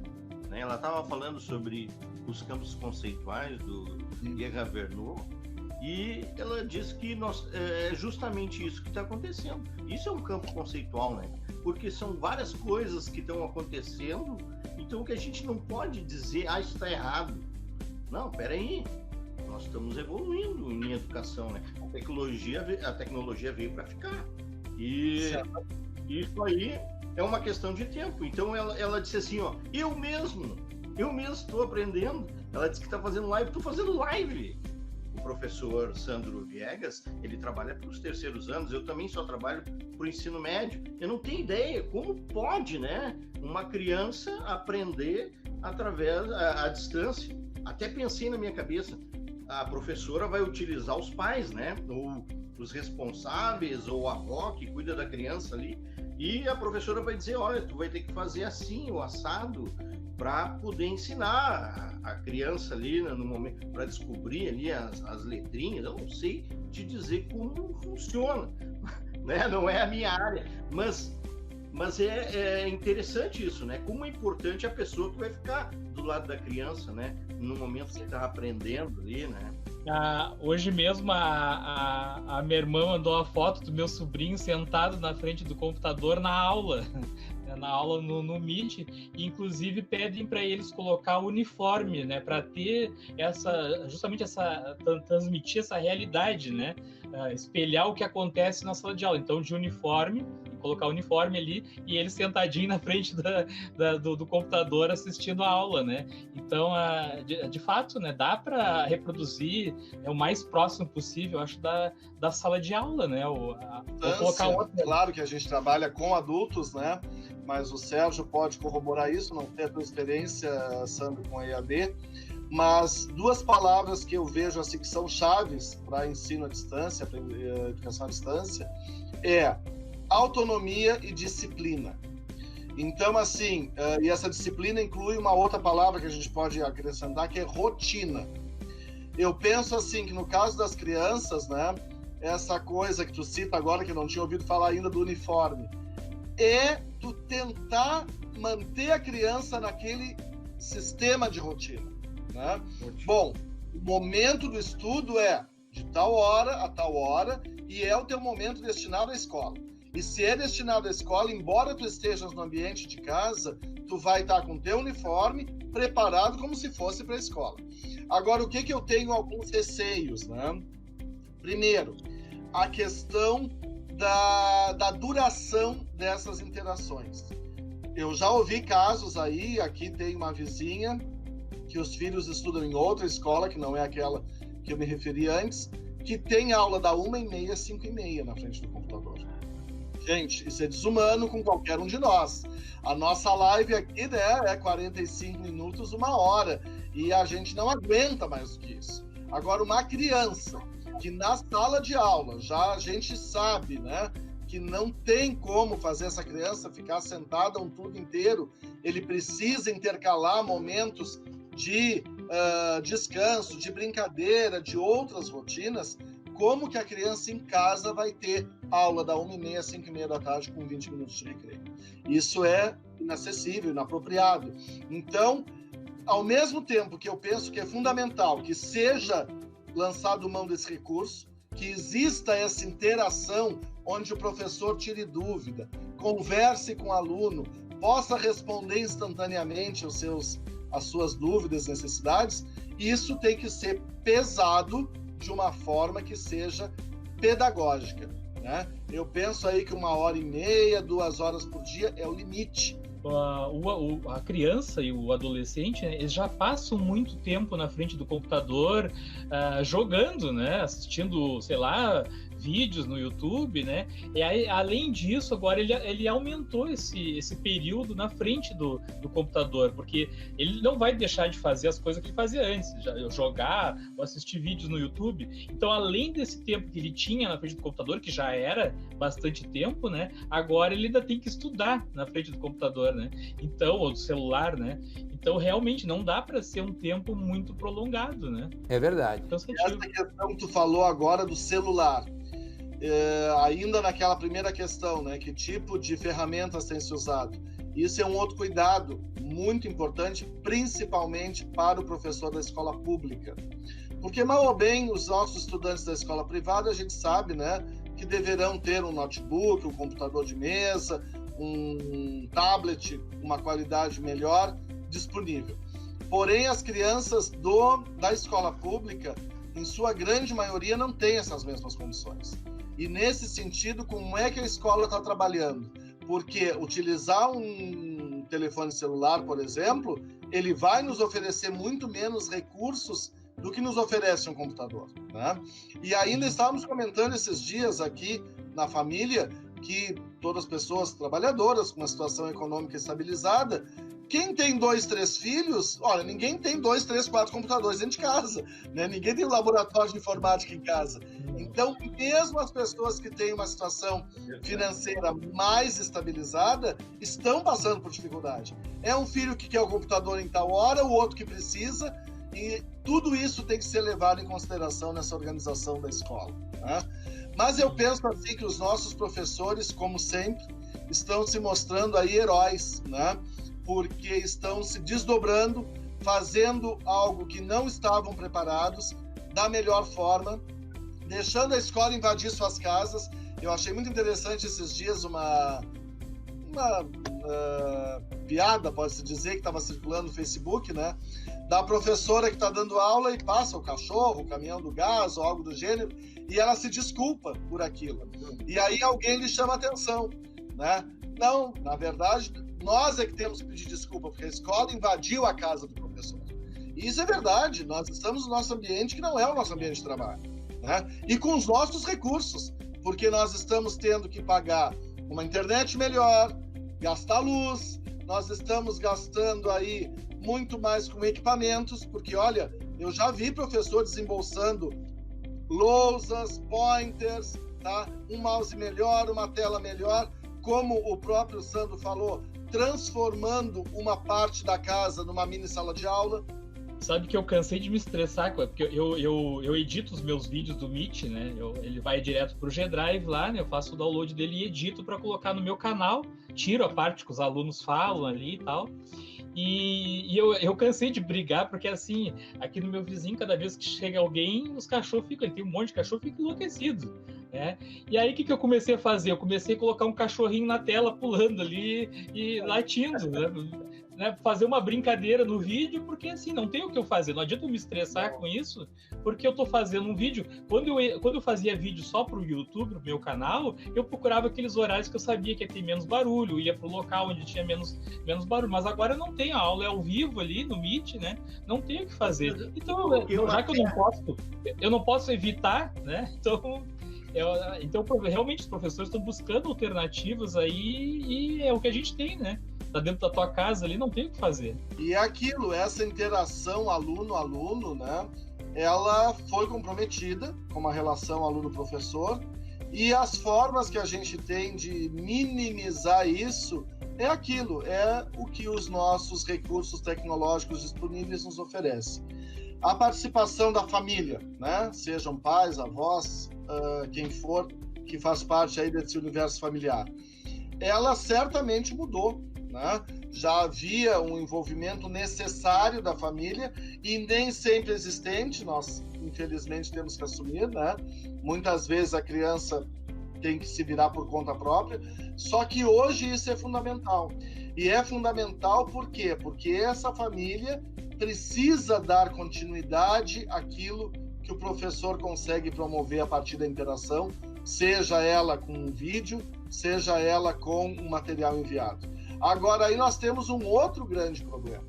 S2: Ela estava falando sobre os campos conceituais do Guerra Vernou, e ela disse que é justamente isso que está acontecendo. Isso é um campo conceitual, né? Porque são várias coisas que estão acontecendo, então que a gente não pode dizer, isso está errado. Não, peraí, nós estamos evoluindo em educação, né? A tecnologia veio para ficar. E isso aí é uma questão de tempo. Então ela disse assim, eu mesmo estou aprendendo. Ela disse que está fazendo live, estou fazendo live. O professor Sandro Viegas, ele trabalha para os terceiros anos, eu também só trabalho para o ensino médio. Eu não tenho ideia como pode, né, uma criança aprender através à distância. Até pensei na minha cabeça, a professora vai utilizar os pais, né, ou os responsáveis, ou a avó que cuida da criança ali, e a professora vai dizer, olha, tu vai ter que fazer assim, o assado, para poder ensinar a criança ali, né, no momento, para descobrir ali as letrinhas. Eu não sei te dizer como funciona, né? Não é a minha área, mas Mas é interessante isso, né? Como é importante a pessoa que vai ficar do lado da criança, né? No momento que está aprendendo ali, né?
S1: Hoje mesmo a minha irmã mandou uma foto do meu sobrinho sentado na frente do computador na aula no Meet, e inclusive pedem para eles colocar o uniforme, né, para ter transmitir essa realidade, né, espelhar o que acontece na sala de aula. Então, de uniforme, colocar o uniforme ali e ele sentadinho na frente do computador assistindo a aula, né? Então, de fato, né, dá para reproduzir o mais próximo possível, acho, da sala de aula, né? Colocar outra...
S4: Claro que a gente trabalha com adultos, né? Mas o Sérgio pode corroborar isso, não tem a tua experiência, Sandro, com a EAD, mas 2 palavras que eu vejo assim que são chaves para ensino à distância, para educação à distância, é autonomia e disciplina. Então, assim, e essa disciplina inclui uma outra palavra que a gente pode acrescentar, que é rotina. Eu penso assim, que no caso das crianças, né, essa coisa que tu cita agora, que eu não tinha ouvido falar ainda do uniforme, é tu tentar manter a criança naquele sistema de rotina, né? Bom, o momento do estudo é de tal hora a tal hora e é o teu momento destinado à escola. E se é destinado à escola, embora tu estejas no ambiente de casa, tu vai estar com teu uniforme preparado como se fosse para a escola. Agora, o que eu tenho alguns receios, né? Primeiro, a questão da duração dessas interações. Eu já ouvi casos aí, aqui tem uma vizinha que os filhos estudam em outra escola, que não é aquela que eu me referi antes, que tem aula da 1h30 às 5h30 na frente do computador. Gente, isso é desumano com qualquer um de nós. A nossa live aqui, né, é 45 minutos, 1 hora, e a gente não aguenta mais do que isso. Agora, uma criança que na sala de aula já a gente sabe, né, que não tem como fazer essa criança ficar sentada um turno inteiro, ele precisa intercalar momentos de descanso, de brincadeira, de outras rotinas. Como que a criança em casa vai ter aula da 1h30 às 5h30 da tarde com 20 minutos de recreio? Isso é inacessível, inapropriado. Então, ao mesmo tempo que eu penso que é fundamental que seja lançado mão desse recurso, que exista essa interação onde o professor tire dúvida, converse com o aluno, possa responder instantaneamente as suas dúvidas, necessidades, isso tem que ser pesado de uma forma que seja pedagógica, né? Eu penso aí que 1h30, 2 horas por dia é o limite.
S1: A criança e o adolescente, né, eles já passam muito tempo na frente do computador, jogando, né, assistindo, sei lá, vídeos no YouTube, né? E aí, além disso, agora ele aumentou esse período na frente do computador, porque ele não vai deixar de fazer as coisas que ele fazia antes, jogar ou assistir vídeos no YouTube. Então, além desse tempo que ele tinha na frente do computador, que já era bastante tempo, né? Agora ele ainda tem que estudar na frente do computador, né? Então, ou do celular, né? Então, realmente, não dá para ser um tempo muito prolongado, né?
S5: É verdade.
S4: Essa questão que tu falou agora do celular, ainda naquela primeira questão, né? Que tipo de ferramentas tem se usado? Isso é um outro cuidado muito importante, principalmente para o professor da escola pública. Porque, mal ou bem, os nossos estudantes da escola privada, a gente sabe, né? Que deverão ter um notebook, um computador de mesa, um tablet, uma qualidade melhor disponível. Porém, as crianças da escola pública, em sua grande maioria, não têm essas mesmas condições. E, nesse sentido, como é que a escola está trabalhando? Porque utilizar um telefone celular, por exemplo, ele vai nos oferecer muito menos recursos do que nos oferece um computador, né? E ainda estávamos comentando esses dias aqui na família que todas as pessoas trabalhadoras com uma situação econômica estabilizada, quem tem 2, 3 filhos, olha, ninguém tem 2, 3, 4 computadores dentro de casa, né? Ninguém tem um laboratório de informática em casa. Então, mesmo as pessoas que têm uma situação financeira mais estabilizada estão passando por dificuldade. É um filho que quer o computador em tal hora, o outro que precisa, e tudo isso tem que ser levado em consideração nessa organização da escola, né? Mas eu penso assim que os nossos professores, como sempre, estão se mostrando aí heróis, né? Porque estão se desdobrando, fazendo algo que não estavam preparados da melhor forma, deixando a escola invadir suas casas. Eu achei muito interessante esses dias uma piada, pode-se dizer, que estava circulando no Facebook, né? Da professora que está dando aula e passa o cachorro, o caminhão do gás ou algo do gênero, e ela se desculpa por aquilo. E aí alguém lhe chama atenção, né? Não, na verdade, nós é que temos que pedir desculpa, porque a escola invadiu a casa do professor. E isso é verdade, nós estamos no nosso ambiente que não é o nosso ambiente de trabalho, né? E com os nossos recursos, porque nós estamos tendo que pagar uma internet melhor, gastar luz, nós estamos gastando aí muito mais com equipamentos, porque olha, eu já vi professor desembolsando lousas, pointers, tá? Um mouse melhor, uma tela melhor, como o próprio Sandro falou, transformando uma parte da casa numa mini sala de aula.
S1: Sabe que eu cansei de me estressar, porque eu edito os meus vídeos do Meet, né? Ele vai direto pro G-Drive lá, né? Eu faço o download dele e edito para colocar no meu canal, tiro a parte que os alunos falam ali e tal. E eu cansei de brigar, porque assim, aqui no meu vizinho, cada vez que chega alguém, os cachorros ficam, ele tem um monte de cachorro, fica enlouquecido, né? E aí, o que eu comecei a fazer? Eu comecei a colocar um cachorrinho na tela, pulando ali e latindo, né? Fazer uma brincadeira no vídeo, porque assim, não tem o que eu fazer, não adianta eu me estressar com isso, porque eu tô fazendo um vídeo. Quando eu fazia vídeo só pro YouTube, pro meu canal, eu procurava aqueles horários que eu sabia que ia ter menos barulho, ia pro local onde tinha menos barulho, mas agora não tem, a aula é ao vivo ali no Meet, né? Não tem o que fazer. Então, já que eu não posso evitar, né? Então realmente os professores estão buscando alternativas aí, e é o que a gente tem, né? Tá dentro da tua casa ali, não tem o que fazer.
S4: E é aquilo, essa interação aluno-aluno, né? Ela foi comprometida com uma relação aluno-professor, e as formas que a gente tem de minimizar isso é aquilo, é o que os nossos recursos tecnológicos disponíveis nos oferecem. A participação da família, né? Sejam pais, avós, quem for que faz parte aí desse universo familiar, ela certamente mudou, né? Já havia um envolvimento necessário da família e nem sempre existente, nós infelizmente temos que assumir, né? Muitas vezes a criança tem que se virar por conta própria, só que hoje isso é fundamental. E é fundamental por quê? Porque essa família precisa dar continuidade àquilo que o professor consegue promover a partir da interação, seja ela com um vídeo, seja ela com um material enviado. Agora, aí nós temos um outro grande problema.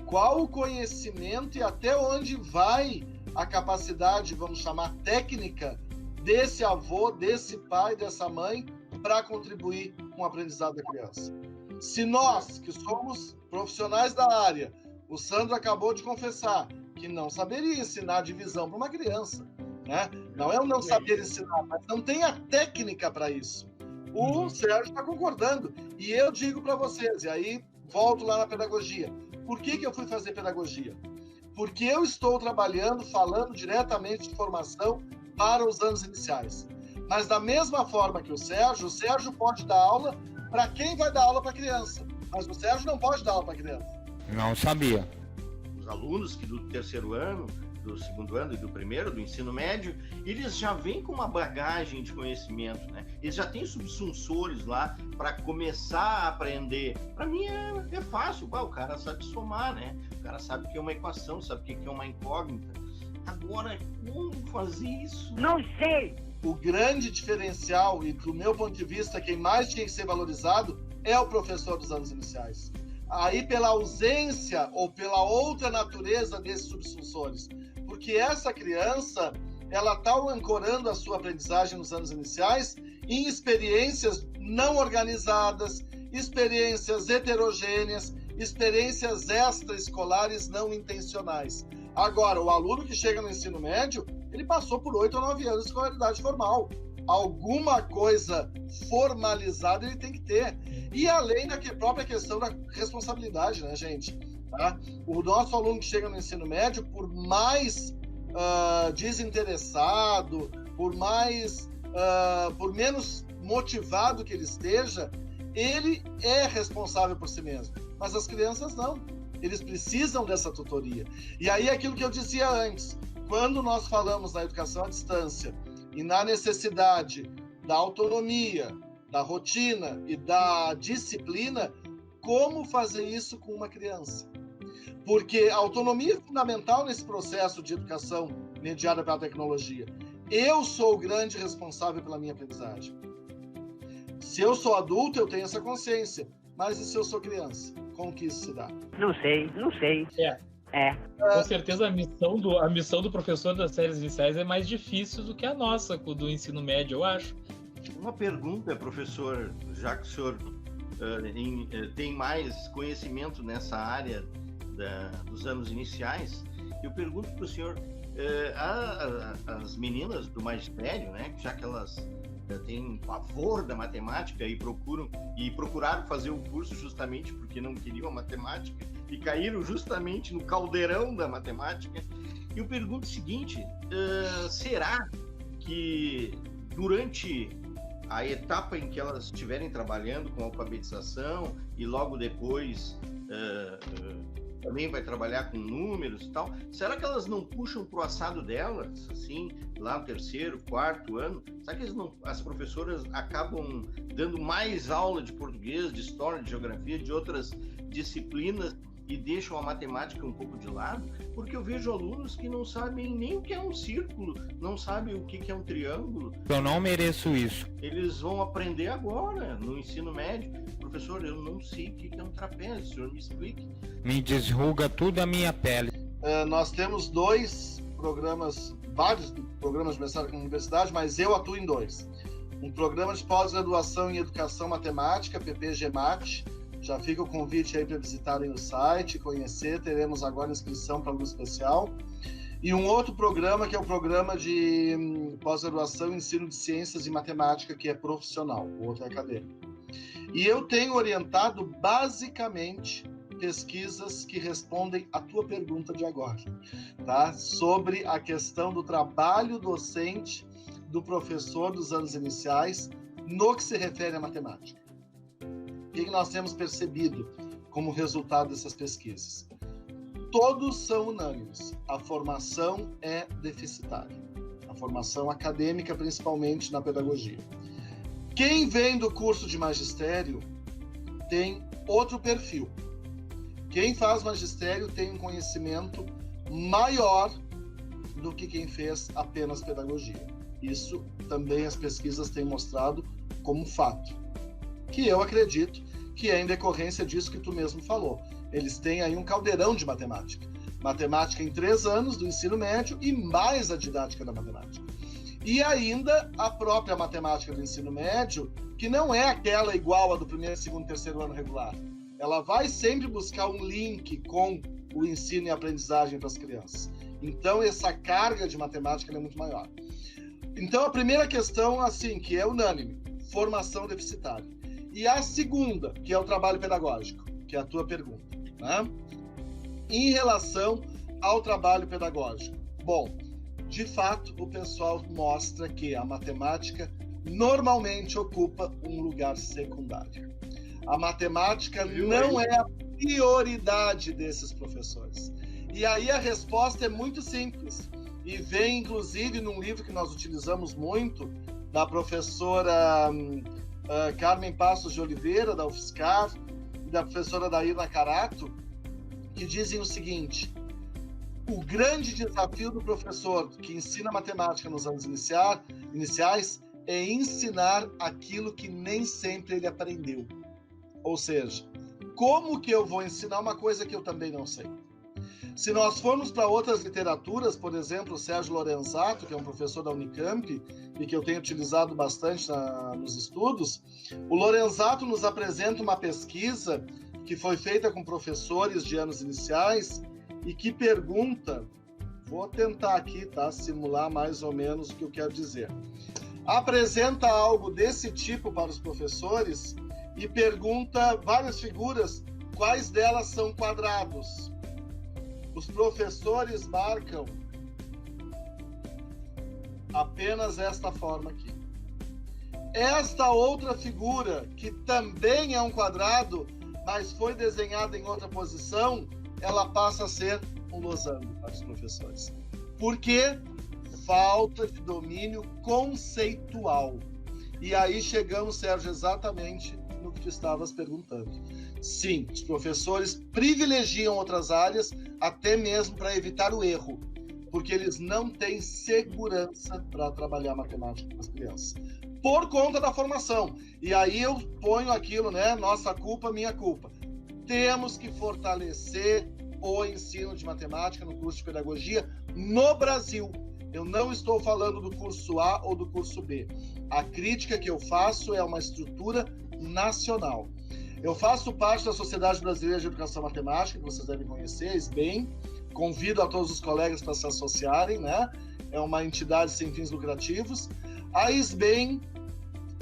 S4: Qual o conhecimento e até onde vai a capacidade, vamos chamar técnica, desse avô, desse pai, dessa mãe, para contribuir com o aprendizado da criança? Se nós, que somos profissionais da área, o Sandro acabou de confessar que não saberia ensinar divisão para uma criança, né? Não é o não saber ensinar, mas não tem a técnica para isso. O Sérgio está concordando. E eu digo para vocês, e aí volto lá na pedagogia. Por que eu fui fazer pedagogia? Porque eu estou trabalhando, falando diretamente de formação para os anos iniciais. Mas da mesma forma que o Sérgio pode dar aula para quem vai dar aula para criança. Mas o Sérgio não pode dar aula para criança.
S5: Não sabia.
S2: Os alunos que do terceiro ano, do segundo ano e do primeiro, do ensino médio, eles já vêm com uma bagagem de conhecimento, né? Eles já têm subsunsores lá para começar a aprender. Para mim é fácil, o cara sabe somar, né? O cara sabe o que é uma equação, sabe o que é uma incógnita. Agora, como fazer isso?
S3: Não sei!
S4: O grande diferencial, e do meu ponto de vista, quem mais tinha que ser valorizado, é o professor dos anos iniciais. Aí pela ausência ou pela outra natureza desses subsunsores. Porque essa criança, ela está ancorando a sua aprendizagem nos anos iniciais em experiências não organizadas, experiências heterogêneas, experiências extraescolares não intencionais. Agora, o aluno que chega no ensino médio, ele passou por 8 ou 9 anos de escolaridade formal. Alguma coisa formalizada ele tem que ter. E além da própria questão da responsabilidade, né, gente? Tá? O nosso aluno que chega no ensino médio, por mais desinteressado, por menos motivado que ele esteja, ele é responsável por si mesmo, mas as crianças não. Eles precisam dessa tutoria. E aí aquilo que eu dizia antes, quando nós falamos na educação à distância e na necessidade da autonomia, da rotina e da disciplina, como fazer isso com uma criança? Porque a autonomia é fundamental nesse processo de educação mediada pela tecnologia. Eu sou o grande responsável pela minha aprendizagem. Se eu sou adulto, eu tenho essa consciência. Mas e se eu sou criança? Como que isso se dá?
S6: Não sei.
S1: Com certeza a missão do professor das séries iniciais é mais difícil do que a nossa, do ensino médio, eu acho.
S2: Uma pergunta, professor, já que o senhor tem mais conhecimento nessa área dos anos iniciais, eu pergunto para o senhor, as meninas do magistério, né, já que elas têm pavor da matemática e procuraram fazer o curso justamente porque não queriam a matemática e caíram justamente no caldeirão da matemática, eu pergunto o seguinte, será que durante a etapa em que elas estiverem trabalhando com alfabetização e logo depois também vai trabalhar com números e tal, será que elas não puxam pro assado delas, assim, lá no 3º, 4º ano? Será que as professoras acabam dando mais aula de português, de história, de geografia, de outras disciplinas e deixam a matemática um pouco de lado? Porque eu vejo alunos que não sabem nem o que é um círculo, não sabem o que é um triângulo.
S5: Eu não mereço isso.
S2: Eles vão aprender agora, no ensino médio. Professor, eu não sei o que é um trapézio, o senhor me explique.
S5: Me desruga tudo a minha pele.
S4: Nós temos vários programas de mestrado com a universidade, mas eu atuo em 2. Um programa de pós-graduação em Educação Matemática, PPGMAT. Já fica o convite aí para visitarem o site, conhecer. Teremos agora inscrição para aluno especial. E um outro programa, que é o programa de pós-graduação em Ensino de Ciências e Matemática, que é profissional, o outro é acadêmico. E eu tenho orientado, basicamente, pesquisas que respondem à tua pergunta de agora, tá? Sobre a questão do trabalho docente do professor dos anos iniciais no que se refere à matemática. O que nós temos percebido como resultado dessas pesquisas? Todos são unânimes. A formação é deficitária. A formação acadêmica, principalmente na pedagogia. Quem vem do curso de magistério tem outro perfil. Quem faz magistério tem um conhecimento maior do que quem fez apenas pedagogia. Isso também as pesquisas têm mostrado como fato, que eu acredito que é em decorrência disso que tu mesmo falou. Eles têm aí um caldeirão de matemática. Matemática em 3 anos do ensino médio e mais a didática da matemática. E ainda a própria matemática do ensino médio, que não é aquela igual a do 1º, 2º, 3º ano regular. Ela vai sempre buscar um link com o ensino e a aprendizagem para as crianças. Então, essa carga de matemática é muito maior. Então, a primeira questão, assim, que é unânime, formação deficitária. E a segunda, que é o trabalho pedagógico, que é a tua pergunta, né? Em relação ao trabalho pedagógico, bom, de fato, o pessoal mostra que a matemática normalmente ocupa um lugar secundário. A matemática não é a prioridade desses professores. E aí a resposta é muito simples. E vem, inclusive, num livro que nós utilizamos muito, da professora Carmen Passos de Oliveira, da UFSCar, e da professora Daíra Carato, que dizem o seguinte: o grande desafio do professor que ensina matemática nos anos iniciais é ensinar aquilo que nem sempre ele aprendeu. Ou seja, como que eu vou ensinar uma coisa que eu também não sei? Se nós formos para outras literaturas, por exemplo, o Sérgio Lorenzato, que é um professor da Unicamp e que eu tenho utilizado bastante nos estudos, o Lorenzato nos apresenta uma pesquisa que foi feita com professores de anos iniciais e que pergunta, vou tentar aqui, tá, simular mais ou menos o que eu quero dizer. Apresenta algo desse tipo para os professores e pergunta várias figuras, quais delas são quadrados. Os professores marcam apenas esta forma aqui. esta outra figura, que também é um quadrado, mas foi desenhada em outra posição, ela passa a ser um losango para os professores. Por quê? Falta de domínio conceitual. E aí chegamos, Sérgio, exatamente no que tu estavas perguntando. Sim, os professores privilegiam outras áreas, até mesmo para evitar o erro, porque eles não têm segurança para trabalhar matemática com as crianças, por conta da formação. E aí eu ponho aquilo, né? Nossa culpa, minha culpa. Temos que fortalecer o ensino de matemática no curso de pedagogia no Brasil. Eu não estou falando do curso A ou do curso B. A crítica que eu faço é uma estrutura nacional. Eu faço parte da Sociedade Brasileira de Educação Matemática, que vocês devem conhecer, a SBEM. Convido a todos os colegas para se associarem, né? É uma entidade sem fins lucrativos. A SBEM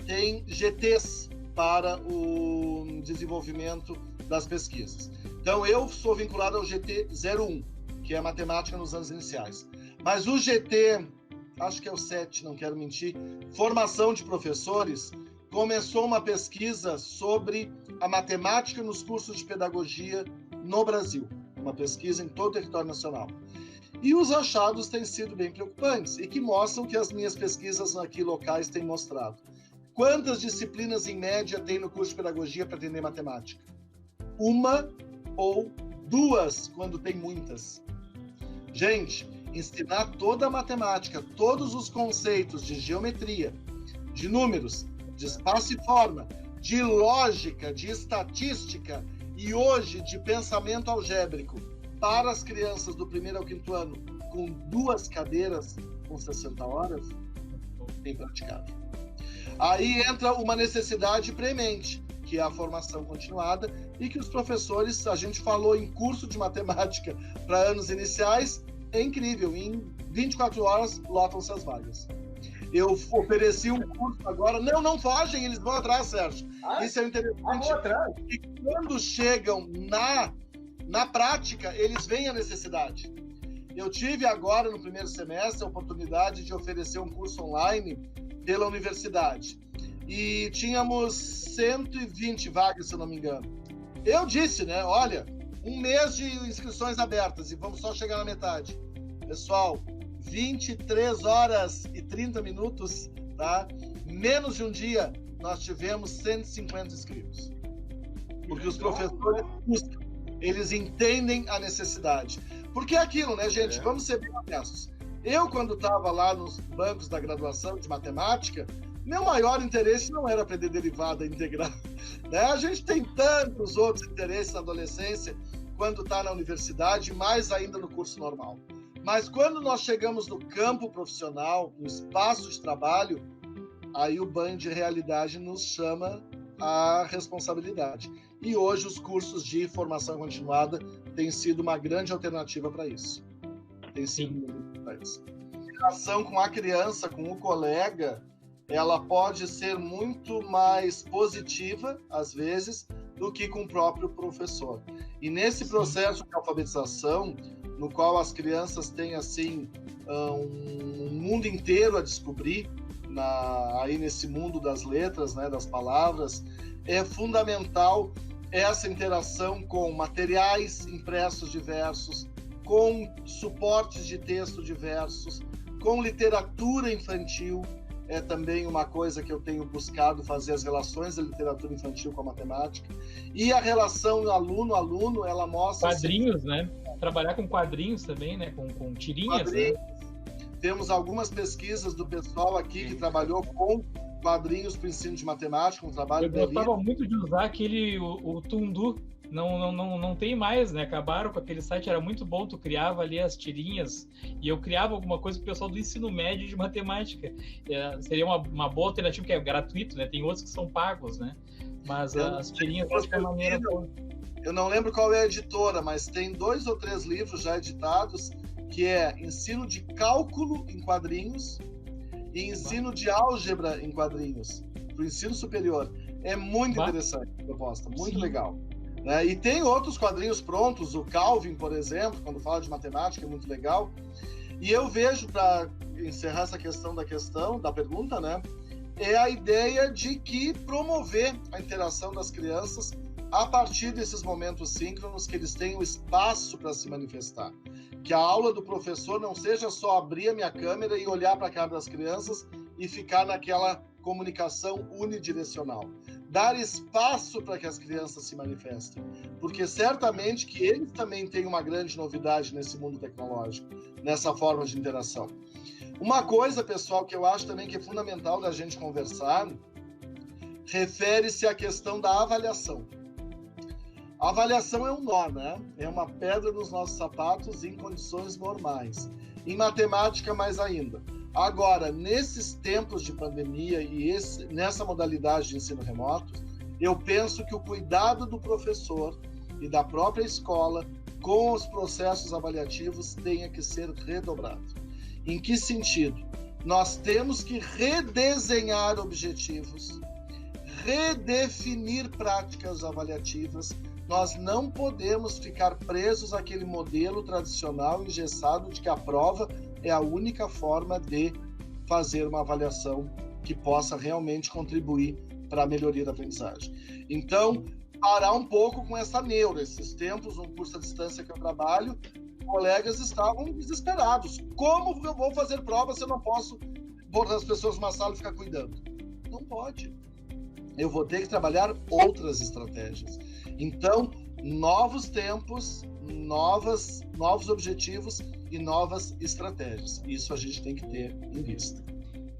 S4: tem GTs para o desenvolvimento das pesquisas. Então, eu sou vinculado ao GT 01, que é matemática nos anos iniciais. Mas o GT, acho que é o 7, não quero mentir, formação de professores, começou uma pesquisa sobre a matemática nos cursos de pedagogia no Brasil. Uma pesquisa em todo o território nacional. E os achados têm sido bem preocupantes e que mostram que as minhas pesquisas aqui locais têm mostrado. Quantas disciplinas, em média, tem no curso de pedagogia para atender matemática? Uma ou duas, quando tem muitas. Gente, ensinar toda a matemática, todos os conceitos de geometria, de números, de espaço e forma, de lógica, de estatística e hoje de pensamento algébrico para as crianças do 1º ao 5º ano com 2 cadeiras com 60 horas, bem praticável. Aí entra uma necessidade premente, que é a formação continuada e que os professores, a gente falou em curso de matemática para anos iniciais, é incrível, em 24 horas lotam-se as vagas. Eu ofereci um curso agora, não fogem, eles vão atrás, Sérgio. Isso é interessante, e quando chegam na prática, eles veem a necessidade. Eu tive agora, no 1º semestre, a oportunidade de oferecer um curso online pela universidade. E tínhamos 120 vagas, se eu não me engano. Eu disse, né, olha, 1 mês de inscrições abertas e vamos só chegar na metade. Pessoal, 23 horas e 30 minutos, tá? Menos de um dia, nós tivemos 150 inscritos. Porque os professores buscam, eles entendem a necessidade. Porque é aquilo, né, gente? Vamos ser bem honestos. Eu, quando estava lá nos bancos da graduação de matemática, meu maior interesse não era aprender derivada integral. Né? A gente tem tantos outros interesses na adolescência, quando está na universidade, mais ainda no curso normal. Mas quando nós chegamos no campo profissional, no espaço de trabalho, aí o banho de realidade nos chama a responsabilidade. E hoje os cursos de formação continuada têm sido uma grande alternativa para isso. Tem sido muito importante. A relação com a criança, com o colega, ela pode ser muito mais positiva, às vezes, do que com o próprio professor. E nesse processo de alfabetização, no qual as crianças têm, assim, um mundo inteiro a descobrir, aí nesse mundo das letras, né, das palavras, é fundamental essa interação com materiais impressos diversos, com suportes de texto diversos, com literatura infantil. É também uma coisa que eu tenho buscado fazer, as relações da literatura infantil com a matemática. E a relação aluno-aluno, ela mostra...
S1: Quadrinhos, né? Trabalhar com quadrinhos também, né? Com tirinhas, né?
S4: Temos algumas pesquisas do pessoal aqui que trabalhou com quadrinhos para o ensino de matemática, um trabalho belíssimo. Eu gostava
S1: muito de usar o Tundu. Não tem mais, né? Acabaram com aquele site, era muito bom, tu criava ali as tirinhas e eu criava alguma coisa pro pessoal do ensino médio de matemática. Seria uma boa alternativa, que é gratuito, né? Tem outros que são pagos, né? Mas as tirinhas de qualquer maneira...
S4: Eu não lembro qual é a editora, mas tem 2 ou 3 livros já editados, que é Ensino de Cálculo em Quadrinhos e Ensino de Álgebra em Quadrinhos, para o ensino superior. É muito interessante a proposta, muito legal. Né? E tem outros quadrinhos prontos, o Calvin, por exemplo, quando fala de matemática, é muito legal. E eu vejo, para encerrar essa questão da pergunta, né, é a ideia de que promover a interação das crianças a partir desses momentos síncronos, que eles tenham espaço para se manifestar. Que a aula do professor não seja só abrir a minha câmera e olhar para a cara das crianças e ficar naquela comunicação unidirecional. Dar espaço para que as crianças se manifestem, porque certamente que eles também têm uma grande novidade nesse mundo tecnológico, nessa forma de interação. Uma coisa, pessoal, que eu acho também que é fundamental da gente conversar, refere-se à questão da avaliação. A avaliação é um nó, né? É uma pedra nos nossos sapatos em condições normais. Em matemática, mais ainda. Agora, nesses tempos de pandemia e nessa modalidade de ensino remoto, eu penso que o cuidado do professor e da própria escola com os processos avaliativos tenha que ser redobrado. Em que sentido? Nós temos que redesenhar objetivos, redefinir práticas avaliativas. Nós não podemos ficar presos àquele modelo tradicional engessado de que a prova é a única forma de fazer uma avaliação que possa realmente contribuir para a melhoria da aprendizagem. Então, parar um pouco com essa neura. Esses tempos, um curso à distância que eu trabalho, colegas estavam desesperados. Como eu vou fazer prova se eu não posso botar as pessoas numa sala e ficar cuidando? Não pode. Eu vou ter que trabalhar outras estratégias. Então, novos tempos, novos objetivos e novas estratégias. Isso a gente tem que ter em vista.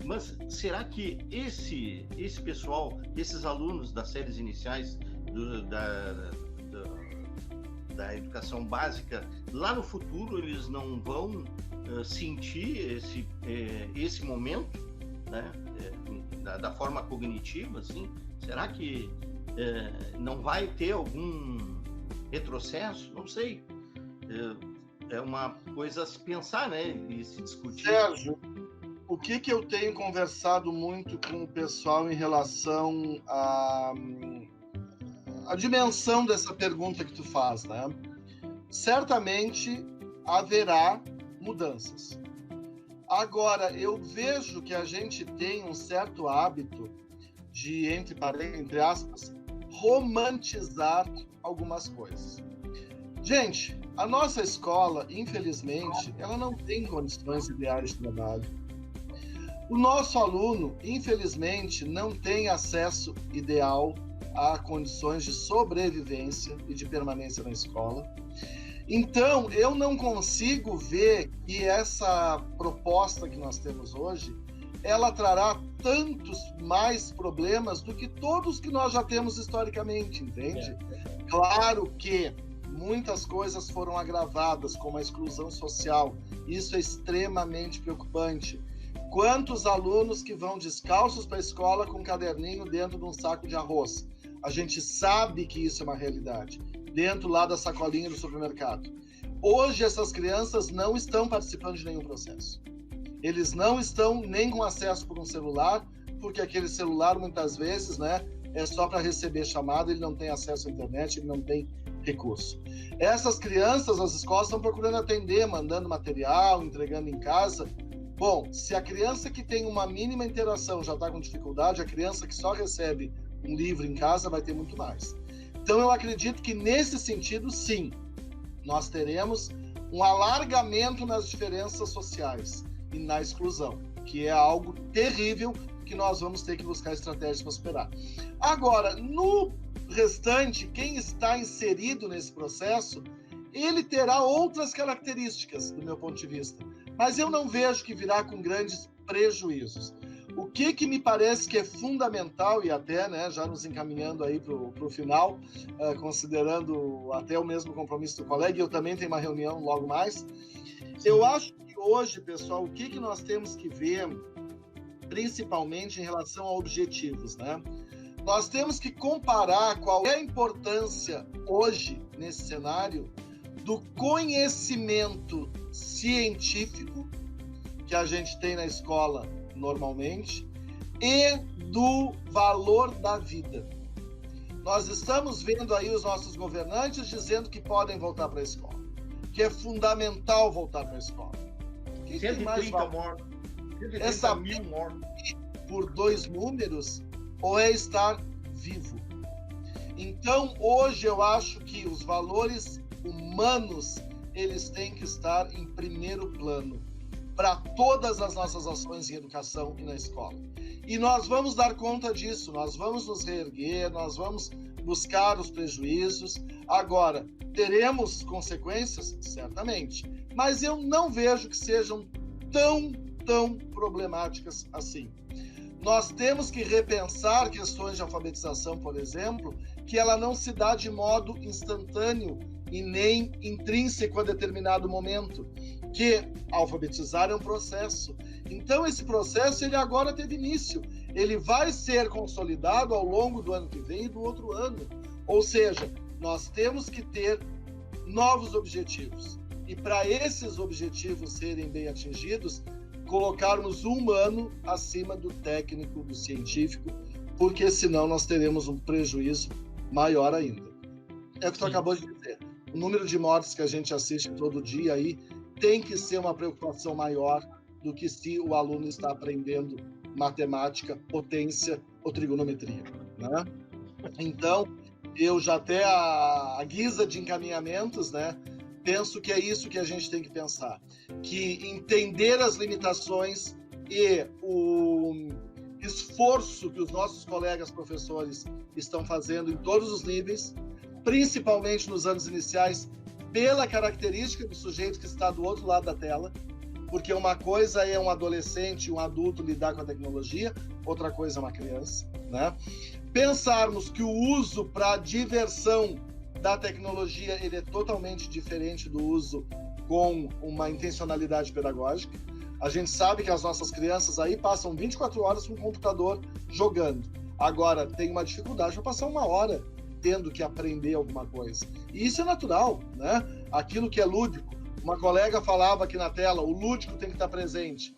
S2: Mas será que esse pessoal, esses alunos das séries iniciais da educação básica, lá no futuro eles não vão sentir esse momento, né, da forma cognitiva, assim? Será que não vai ter algum retrocesso? Não sei. É uma coisa a se pensar, né, e se discutir.
S4: Sérgio, o que eu tenho conversado muito com o pessoal em relação à dimensão dessa pergunta que tu faz, né? Certamente haverá mudanças. Agora, eu vejo que a gente tem um certo hábito de, entre aspas, romantizar algumas coisas. Gente, a nossa escola, infelizmente, ela não tem condições ideais de trabalho. O nosso aluno, infelizmente, não tem acesso ideal a condições de sobrevivência e de permanência na escola. Então, eu não consigo ver que essa proposta que nós temos hoje, ela trará tantos mais problemas do que todos que nós já temos historicamente, entende? Claro que muitas coisas foram agravadas, como a exclusão social. Isso é extremamente preocupante. Quantos alunos que vão descalços para a escola com um caderninho dentro de um saco de arroz? A gente sabe que isso é uma realidade, dentro lá da sacolinha do supermercado. Hoje, essas crianças não estão participando de nenhum processo. Eles não estão nem com acesso por um celular, porque aquele celular, muitas vezes, né, é só para receber chamada, ele não tem acesso à internet, ele não tem recurso. Essas crianças, as escolas estão procurando atender, mandando material, entregando em casa. Bom, se a criança que tem uma mínima interação já está com dificuldade, a criança que só recebe um livro em casa vai ter muito mais. Então, eu acredito que, nesse sentido, sim, nós teremos um alargamento nas diferenças sociais e na exclusão, que é algo terrível que nós vamos ter que buscar estratégias para superar. Agora, no restante, quem está inserido nesse processo, ele terá outras características, do meu ponto de vista, mas eu não vejo que virá com grandes prejuízos. O que me parece que é fundamental, e até, né, já nos encaminhando aí para o final, considerando até o mesmo compromisso do colega, e eu também tenho uma reunião logo mais, eu acho que hoje, pessoal, o que nós temos que ver, principalmente em relação a objetivos, né? Nós temos que comparar qual é a importância hoje, nesse cenário, do conhecimento científico que a gente tem na escola normalmente e do valor da vida. Nós estamos vendo aí os nossos governantes dizendo que podem voltar para a escola, que é fundamental voltar para a escola.
S2: 130 mortos. 130 mil mortos.
S4: por 2 números ou é estar vivo. Então, hoje eu acho que os valores humanos, eles têm que estar em primeiro plano para todas as nossas ações em educação e na escola. E nós vamos dar conta disso, nós vamos nos reerguer, nós vamos buscar os prejuízos. Agora, teremos consequências? Certamente. Mas eu não vejo que sejam tão problemáticas assim. Nós temos que repensar questões de alfabetização, por exemplo, que ela não se dá de modo instantâneo e nem intrínseco a determinado momento, que alfabetizar é um processo. Então, esse processo, ele agora teve início. Ele vai ser consolidado ao longo do ano que vem e do outro ano. Ou seja, nós temos que ter novos objetivos. E para esses objetivos serem bem atingidos, colocarmos o humano acima do técnico, do científico, porque senão nós teremos um prejuízo maior ainda. É o que tu acabou de dizer. O número de mortes que a gente assiste todo dia aí tem que ser uma preocupação maior do que se o aluno está aprendendo matemática, potência ou trigonometria, né? Então, eu já até a guisa de encaminhamentos, né, penso que é isso que a gente tem que pensar, que entender as limitações e o esforço que os nossos colegas professores estão fazendo em todos os níveis, principalmente nos anos iniciais, pela característica do sujeito que está do outro lado da tela, porque uma coisa é um adolescente, um adulto lidar com a tecnologia, outra coisa é uma criança, né? Pensarmos que o uso para diversão da tecnologia ele é totalmente diferente do uso com uma intencionalidade pedagógica. A gente sabe que as nossas crianças aí passam 24 horas com o computador jogando. Agora, tem uma dificuldade para passar 1 hora tendo que aprender alguma coisa. E isso é natural, né? Aquilo que é lúdico. Uma colega falava aqui na tela, o lúdico tem que estar presente.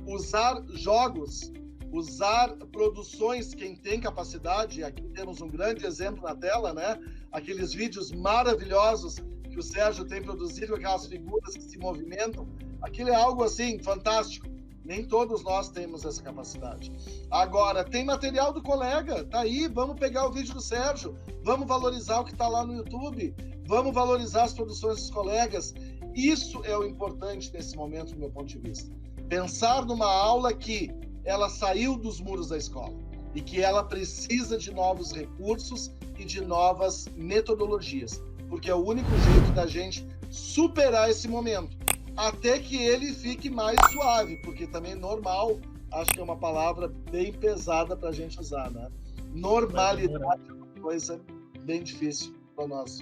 S4: Usar jogos, usar produções, quem tem capacidade, aqui temos um grande exemplo na tela, né? Aqueles vídeos maravilhosos que o Sérgio tem produzido, aquelas figuras que se movimentam, aquilo é algo assim, fantástico. Nem todos nós temos essa capacidade. Agora, tem material do colega, tá aí, vamos pegar o vídeo do Sérgio, vamos valorizar o que está lá no YouTube, vamos valorizar as produções dos colegas. Isso é o importante nesse momento, do meu ponto de vista. Pensar numa aula que ela saiu dos muros da escola e que ela precisa de novos recursos e de novas metodologias, porque é o único jeito da gente superar esse momento, até que ele fique mais suave, porque também normal, acho que é uma palavra bem pesada para a gente usar, né? Normalidade é uma coisa bem difícil para nós.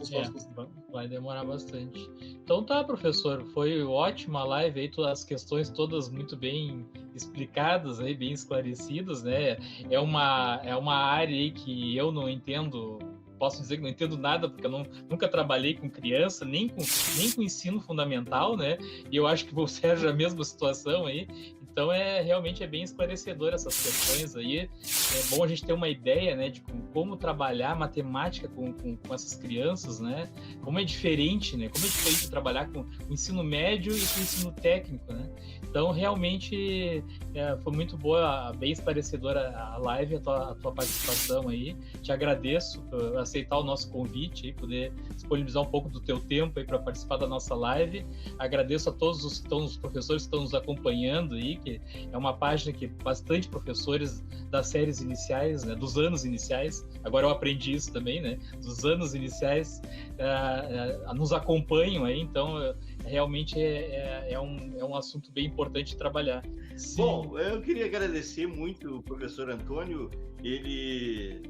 S1: Vai demorar bastante. Então tá, professor, foi ótima a live aí, todas as questões todas muito bem explicadas, aí, bem esclarecidas, né? É uma área aí que eu não entendo. Posso dizer que não entendo nada, porque eu nunca trabalhei com criança, nem com ensino fundamental, né? E eu acho que o Sérgio é a mesma situação aí. Então, realmente é bem esclarecedor essas questões aí. É bom a gente ter uma ideia, né, de como trabalhar matemática com essas crianças, né? Como é diferente, né? Como é diferente trabalhar com o ensino médio e com o ensino técnico, né? Então, realmente, foi muito boa, bem esclarecedora a live, a tua participação aí. Te agradeço por aceitar o nosso convite e poder disponibilizar um pouco do teu tempo aí para participar da nossa live. Agradeço a todos os professores que estão nos acompanhando aí, que é uma página que bastante professores das séries iniciais, né, dos anos iniciais, agora eu aprendi isso também, né, dos anos iniciais, nos acompanham aí, então realmente é um assunto bem importante de trabalhar.
S2: Sim. Bom, eu queria agradecer muito o professor Antônio, ele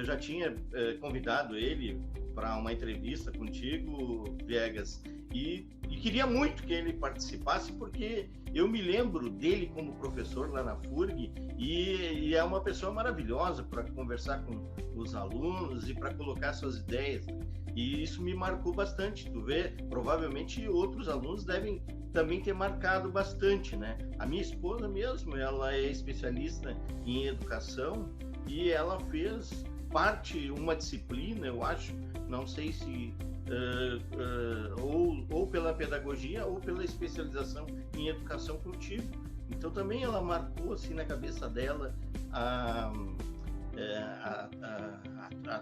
S2: já tinha convidado ele para uma entrevista contigo, Viegas, e queria muito que ele participasse, porque eu me lembro dele como professor lá na FURG, e é uma pessoa maravilhosa para conversar com os alunos e para colocar suas ideias. E isso me marcou bastante. Tu vê, provavelmente outros alunos devem também ter marcado bastante, né? A minha esposa mesmo, ela é especialista em educação e ela fez uma disciplina, eu acho, não sei se ou pela pedagogia ou pela especialização em educação contigo. Então também ela marcou assim na cabeça dela a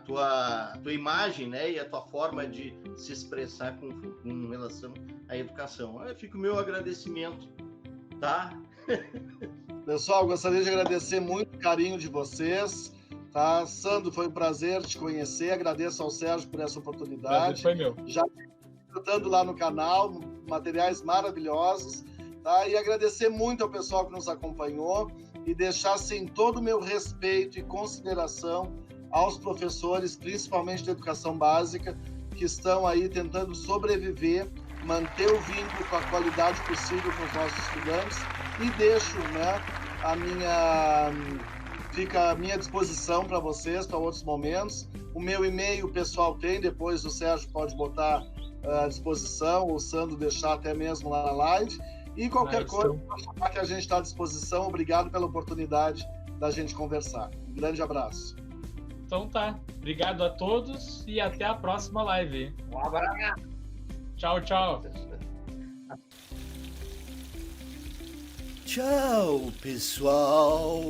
S2: tua imagem, né, e a tua forma de se expressar com relação à educação. Aí fica o meu agradecimento, tá?
S4: Pessoal, gostaria de agradecer muito o carinho de vocês, tá? Sandro, foi um prazer te conhecer, agradeço ao Sérgio por essa oportunidade.
S1: Foi meu.
S4: Já estando lá no canal, materiais maravilhosos, tá? E agradecer muito ao pessoal que nos acompanhou e deixar, assim, todo o meu respeito e consideração aos professores, principalmente de educação básica, que estão aí tentando sobreviver, manter o vínculo com a qualidade possível com os nossos estudantes, e deixo, né, fica à minha disposição para vocês, para outros momentos. O meu e-mail pessoal tem, depois o Sérgio pode botar à disposição, o Sandro deixar até mesmo lá na live, e qualquer coisa, que a gente está à disposição. Obrigado pela oportunidade da gente conversar. Um grande abraço.
S1: Então tá. Obrigado a todos e até a próxima live.
S2: Um abraço.
S1: Tchau, tchau.
S3: Tchau, pessoal.